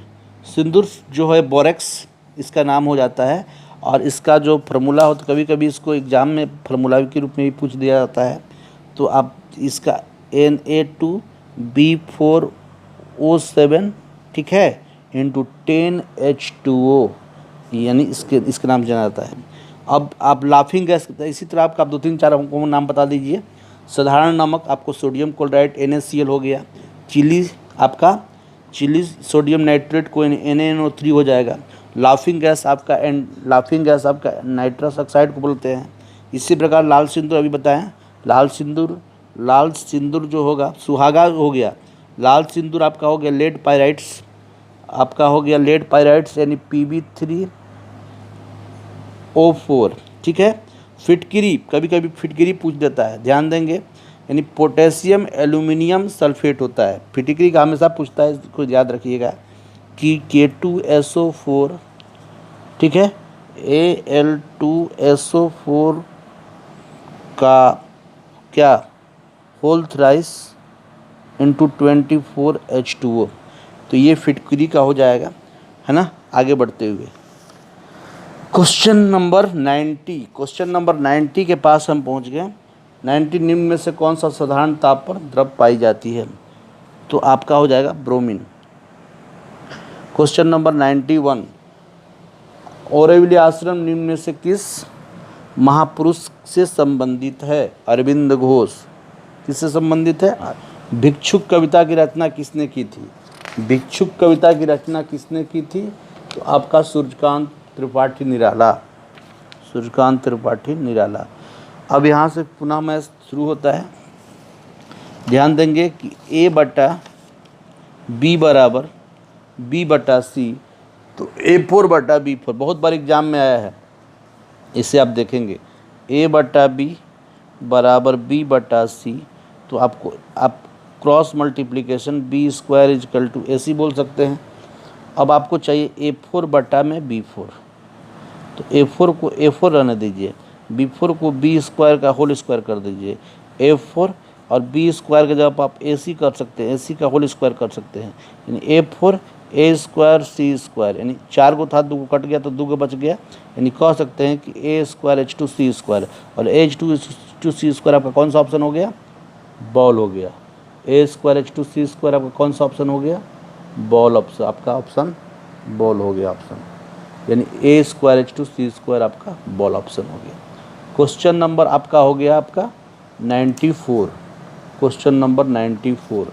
जो है बोरेक्स इसका नाम हो जाता है। और इसका जो फार्मूला हो, तो कभी कभी इसको एग्ज़ाम में फार्मूला के रूप में भी पूछ दिया जाता है। तो आप इसका Na2B4O7, ठीक है, इंटू 10H2O, यानी इसके नाम से जाना जाता है। अब आप लाफिंग गैस, इसी तरह आपका आप 2-3-4 हमको नाम बता दीजिए। साधारण नमक आपको सोडियम क्लोराइड NaCl हो गया। चिली सोडियम नाइट्रेट को NaNO3 हो जाएगा। लाफिंग गैस आपका नाइट्रस ऑक्साइड को बोलते हैं। इसी प्रकार लाल सिंदूर अभी बताएं, लाल सिंदूर जो होगा सुहागा हो गया। लाल सिंदूर आपका हो गया लेड पायराइट्स, यानी Pb3O4, ठीक है। फिटकिरी, कभी कभी फिटकिरी पूछ देता है, ध्यान देंगे, यानी पोटेशियम एल्यूमिनियम सल्फेट होता है। फिटकिरी का हमेशा पूछता है, इसको याद रखिएगा कि K2SO4, ठीक है, Al2SO4 का क्या होल थ्राइस इंटू 24H2O। तो ये फिटकिरी का हो जाएगा, है ना। आगे बढ़ते हुए क्वेश्चन नंबर 90 के पास हम पहुंच गए। 90, निम्न में से कौन सा साधारण ताप पर द्रव पाई जाती है? तो आपका हो जाएगा ब्रोमीन। क्वेश्चन नंबर 91, औरैवली आश्रम निम्न में से किस महापुरुष से संबंधित है? अरविंद घोष। किससे संबंधित है? भिक्षुक कविता की रचना किसने की थी? तो आपका सूर्यकांत त्रिपाठी निराला। अब यहाँ से पुनः मैथ शुरू होता है। ध्यान देंगे कि A/B बराबर B/C, तो A4/B4 बहुत बार एग्जाम में आया है, इसे आप देखेंगे। A/B बराबर B/C, तो आपको आप cross multiplication B square equal to AC बोल सकते हैं। अब आपको चाहिए A4 बटा में B4, तो A4 को A4 रहने दीजिए, B4 को B स्क्वायर का होल स्क्वायर कर दीजिए, A4 और B स्क्वायर के जब आप AC कर सकते हैं, AC का होल स्क्वायर कर सकते हैं, यानी A4 A square C square, यानी 4 को था 2 को कट गया तो 2 को बच गया, यानी कह सकते हैं कि A square H2 C square, और H2 C स्क्वायर आपका कौन सा ऑप्शन हो गया? बॉल हो गया। A square H2 C square आपका कौन सा ऑप्शन हो गया? बॉल ऑप्शन, आपका ऑप्शन बॉल हो गया ऑप्शन, यानी A square H2 C square आपका बॉल ऑप्शन हो गया। क्वेश्चन नंबर आपका हो गया आपका 94, क्वेश्चन नंबर 94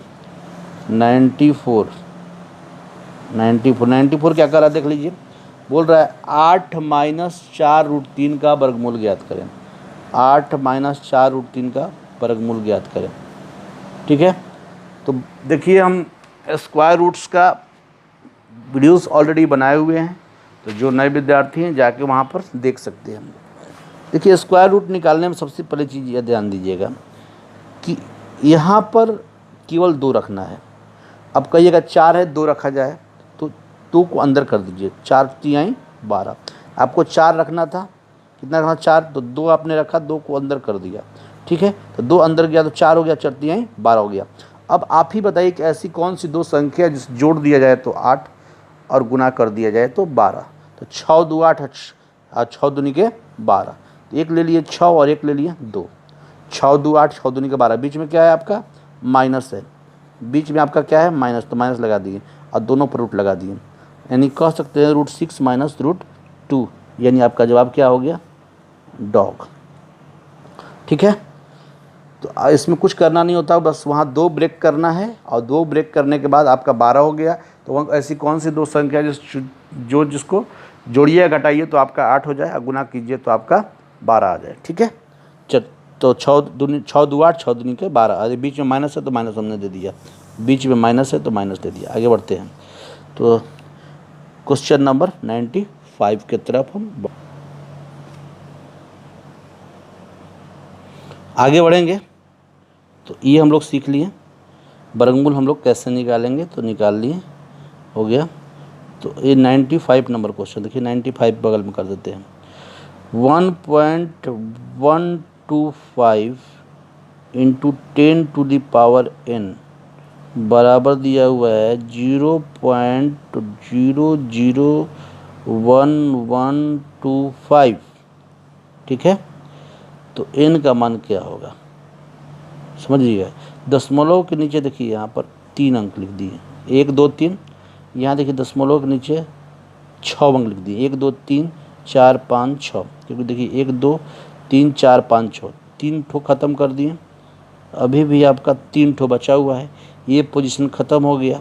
क्या कर रहा है देख लीजिए, बोल रहा है 8 माइनस 4 रूट 3 का वर्गमूल ज्ञात करें, 8 माइनस 4 रूट 3 का वर्गमूल ज्ञात करें। ठीक है, तो देखिए हम स्क्वायर रूट्स का वीडियोस ऑलरेडी बनाए हुए हैं, तो जो नए विद्यार्थी हैं जाके वहाँ पर देख सकते हैं। देखिए स्क्वायर रूट निकालने में सबसे पहले चीज़ यह ध्यान दीजिएगा कि यहाँ पर केवल 2 रखना है। अब कहिएगा 4 है 2 रखा जाए, तो 2 को अंदर कर दीजिए, 4 तिहाई 12, आपको 4 रखना था, कितना रखना 4, तो 2 आपने रखा, 2 को अंदर कर दिया। ठीक है, तो 2 अंदर गया तो 4 हो गया, 4 तिहाई 12 हो गया। अब आप ही बताइए कि ऐसी कौन सी 2 संख्या जिस जोड़ दिया जाए तो 8 और गुना कर दिया जाए तो 12, तो 6 2 8 और 6 दूनी के 12, एक ले लिए 6 और एक ले लिए 2, 6 2 8 6 दूनी के 12, बीच में क्या है आपका माइनस है, बीच में आपका क्या है माइनस, तो माइनस लगा दिए और दोनों पर रूट लगा दिए, यानी कह सकते हैं √6 माइनस √2, यानी आपका जवाब क्या हो गया? डॉग। ठीक है, तो इसमें कुछ करना नहीं होता, बस वहाँ 2 ब्रेक करना है और 2 ब्रेक करने के बाद आपका 12 हो गया। तो वहाँ ऐसी कौन सी 2 संख्या जिसको जोड़िए घटाइए तो आपका 8 हो जाए और गुना कीजिए तो आपका 12 आ जाए। ठीक है, तो 6 2 8 6 दूनी के 12, अरे बीच में माइनस है तो माइनस हमने दे दिया, बीच में माइनस है तो माइनस दे दिया। आगे बढ़ते हैं, तो क्वेश्चन नंबर 95 की तरफ हम आगे बढ़ेंगे। तो ये हम लोग सीख लिए, वर्गमूल हम लोग कैसे निकालेंगे, तो निकाल लिए, हो गया। तो ये 95 नंबर क्वेश्चन, देखिए 95 बगल में कर देते हैं। 1.125 into 10 to the power n बराबर दिया हुआ है 0.001125। ठीक है, तो n का मान क्या होगा समझिएगा। दशमलव के नीचे देखिए यहाँ पर 3 अंक लिख दिए, 1 2 3, यहाँ देखिए दशमलव के नीचे 6 अंक लिख दिए, 1 2 3 4 5 6, क्योंकि देखिए 1 2 3 4 5 6, 3 ठो ख़त्म कर दिए, अभी भी आपका 3 ठो बचा हुआ है, ये पोजीशन ख़त्म हो गया।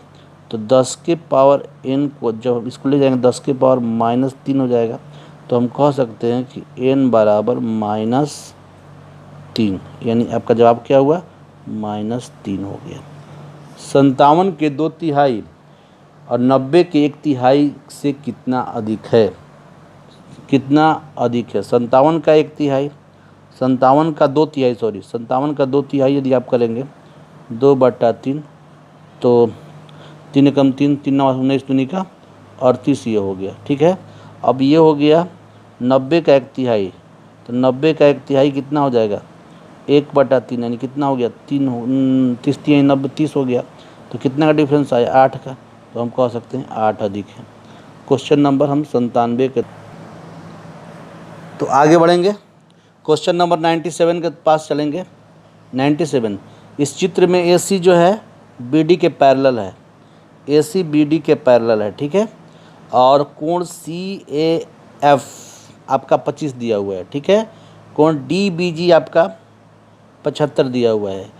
तो 10 के पावर n को जब इसको ले जाएंगे 10 के पावर -3 हो जाएगा, तो हम कह सकते हैं कि n बराबर -3, यानी आपका जवाब क्या हुआ -3 हो गया। 57 के 2 तिहाई और 90 के 1 तिहाई से कितना अधिक है? कितना अधिक है? 57 का 1 तिहाई, 57 का 2 तिहाई, 57 का 2 तिहाई यदि आप करेंगे 2/3, तो 3 कम 3 3 9 19 दूनी का 38 ये हो गया। ठीक है, अब ये हो गया 90 का 1 तिहाई, तो 90 का 1 तिहाई कितना हो जाएगा 1/3, यानी कितना हो गया 3 30 तिहाई 90 30 हो गया, तो कितना का डिफरेंस आया 8 का, तो हम कह सकते हैं 8 अधिक है। क्वेश्चन नंबर हम 97 के, तो आगे बढ़ेंगे क्वेश्चन नंबर 97 के पास चलेंगे। 97, इस चित्र में AC जो है BD के पैरेलल है, AC BD के पैरेलल है। ठीक है, और कोण CAF आपका 25 दिया हुआ है। ठीक है, कोण DBG आपका 75 दिया हुआ है।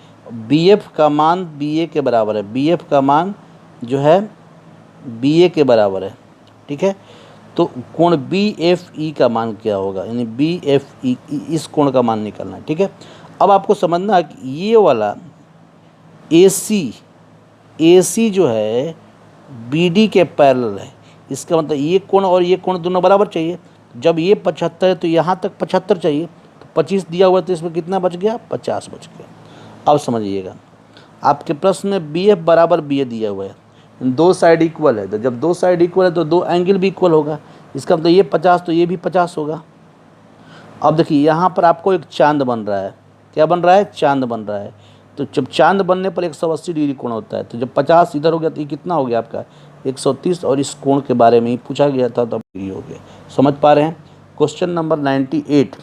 BF का मान BA के बराबर है, BF का मान जो है BA के बराबर है। ठीक है, तो कोण BFE का मान क्या होगा, यानी BFE इस कोण का मान निकालना है। ठीक है, अब आपको समझना है कि ये वाला AC जो है BD के पैरेलल है, इसका मतलब ये कोण और ये कोण दोनों बराबर चाहिए। जब ये 75 है तो यहाँ तक 75 चाहिए, तो 25 दिया हुआ तो इसमें कितना बच गया 50 बच गया। अब समझिएगा, आपके प्रश्न में बी एफ बराबर बी ए दिया हुआ है, दो साइड इक्वल है, तो जब दो साइड इक्वल है तो दो एंगल भी इक्वल होगा, इसका मतलब ये 50 तो ये भी 50 होगा। अब देखिए यहाँ पर आपको एक चांद बन रहा है, क्या बन रहा है, चांद बन रहा है। तो जब चांद बनने पर 180 डिग्री कोण होता है, तो जब 50 इधर हो गया तो ये कितना हो गया आपका 130, और इस कोण के बारे में ही पूछा गया था, तब डिग्री हो गया। समझ पा रहे हैं। क्वेश्चन नंबर 98,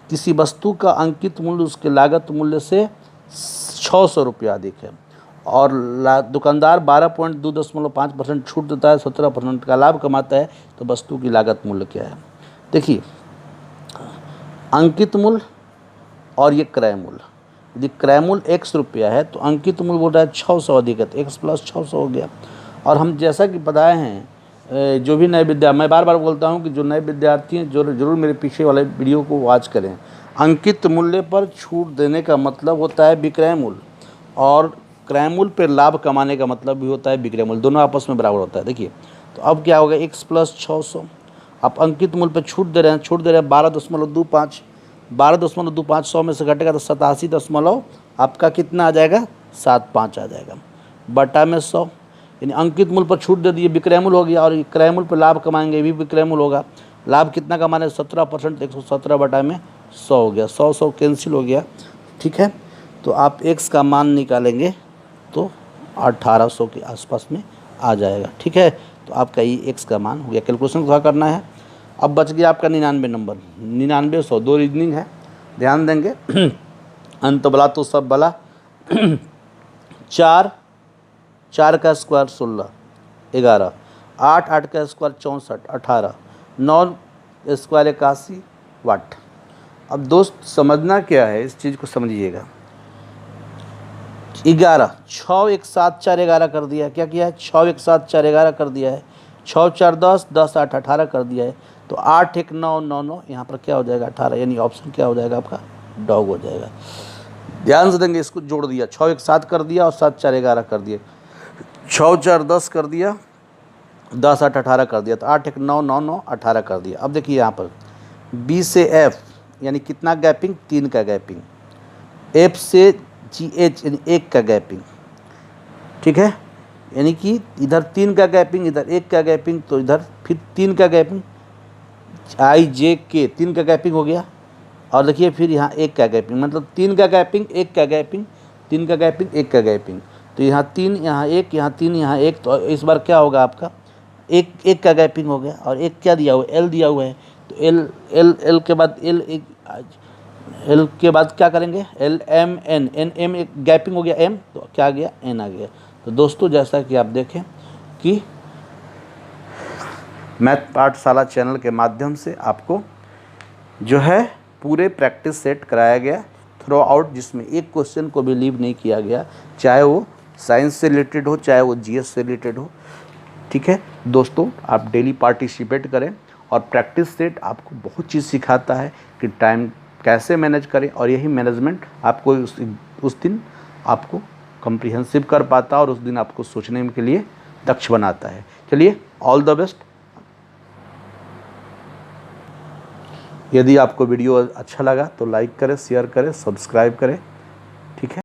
किसी वस्तु का अंकित मूल्य उसके लागत मूल्य से 600 रुपया अधिक है और दुकानदार 12.2.5% छूट देता है, 17% का लाभ कमाता है, तो वस्तु की लागत मूल्य क्या है। देखिए अंकित मूल्य और ये क्रय मूल्य, यदि क्रय मूल्य x रुपया है तो अंकित मूल्य बोल रहा है 600 अधिक है, तो x प्लस 600 हो गया। और हम जैसा कि बताए हैं, जो भी नए विद्यार्थी, मैं बार बार बोलता हूं कि जो नए विद्यार्थी हैं जो जरूर मेरे पीछे वाले वीडियो को वॉच करें। अंकित मूल्य पर छूट देने का मतलब होता है विक्रय मूल्य, और क्रय मूल्य पर लाभ कमाने का मतलब भी होता है विक्रय मूल्य, दोनों आपस में बराबर होता है। देखिए तो अब क्या होगा, x प्लस 600, आप अंकित मूल्य पर छूट दे रहे हैं 12.25, 12.25 100 में से घटेगा तो 87 आपका कितना आ जाएगा, 75 आ जाएगा, बटा में 100, यानी अंकित मूल्य पर छूट दे दिए, विक्रय मूल्य हो गया, और क्रय मूल्य पर लाभ कमाएंगे, ये भी विक्रय मूल्य होगा। लाभ कितना कमाने, 17%, 117 बटा में 100 हो गया, 100 कैंसिल हो गया। ठीक है, तो आप x का मान निकालेंगे तो 1800 के आसपास में आ जाएगा। ठीक है, तो आपका ये x का मान हो गया। कैलकुलेशन क्या करना है, अब बच गया आपका 99 नंबर, 99 100, दो रीजनिंग है, ध्यान देंगे। अंत बला तो सब बला। 4 का स्क्वायर 16, 11, 8 का स्क्वायर 64, 18, 9 स्क्वायर 81 वाट। अब दोस्त समझना क्या है, इस चीज़ को समझिएगा। 11, 6 1 7 4 11 कर दिया है, क्या किया है, 6 1 7 4 11 कर दिया है, 6 4 10, 10 8 18 कर दिया है, तो 8 1 9 9 9, यहाँ पर क्या हो जाएगा 18, यानी ऑप्शन क्या हो जाएगा आपका, डॉग हो जाएगा। ध्यान से देंगे, इसको जोड़ दिया, 6 1 7 कर दिया और 7 4 11 कर दिया, 6 4 10 कर दिया, 10 8 18 कर दिया, तो 8 1 9 9 9 18 कर दिया। अब देखिए यहाँ पर B से F यानी कितना गैपिंग, 3 का गैपिंग, F से GH यानी 1 का गैपिंग। ठीक है, यानी कि इधर 3 का गैपिंग, इधर 1 का गैपिंग, तो इधर फिर 3 का गैपिंग, IJK 3 का गैपिंग हो गया, और देखिए फिर यहाँ 1 का गैपिंग, मतलब 3 का गैपिंग, 1 का गैपिंग, 3 का गैपिंग, 1 का गैपिंग, तो यहाँ 3 यहाँ 1 यहाँ 3 यहाँ 1, तो इस बार क्या होगा आपका 1 का गैपिंग हो गया, और एक क्या दिया हुआ है, L दिया हुआ है, तो L के बाद L के बाद क्या करेंगे, LMN, M एक गैपिंग हो गया, M तो क्या आ गया, N आ गया। तो दोस्तों जैसा कि आप देखें कि मैथ पाठशाला चैनल के माध्यम से आपको जो है पूरे प्रैक्टिस सेट कराया गया थ्रू आउट, जिसमें एक क्वेश्चन को भी लीव नहीं किया गया, चाहे वो साइंस से रिलेटेड हो, चाहे वो GS से रिलेटेड हो। ठीक है दोस्तों, आप डेली पार्टिसिपेट करें, और प्रैक्टिस सेट आपको बहुत चीज़ सिखाता है कि टाइम कैसे मैनेज करें, और यही मैनेजमेंट आपको उस दिन आपको कम्प्रीहेंसिव कर पाता है, और उस दिन आपको सोचने के लिए दक्ष बनाता है। चलिए, ऑल द बेस्ट। यदि आपको वीडियो अच्छा लगा तो लाइक करें, शेयर करें, सब्सक्राइब करें। ठीक है।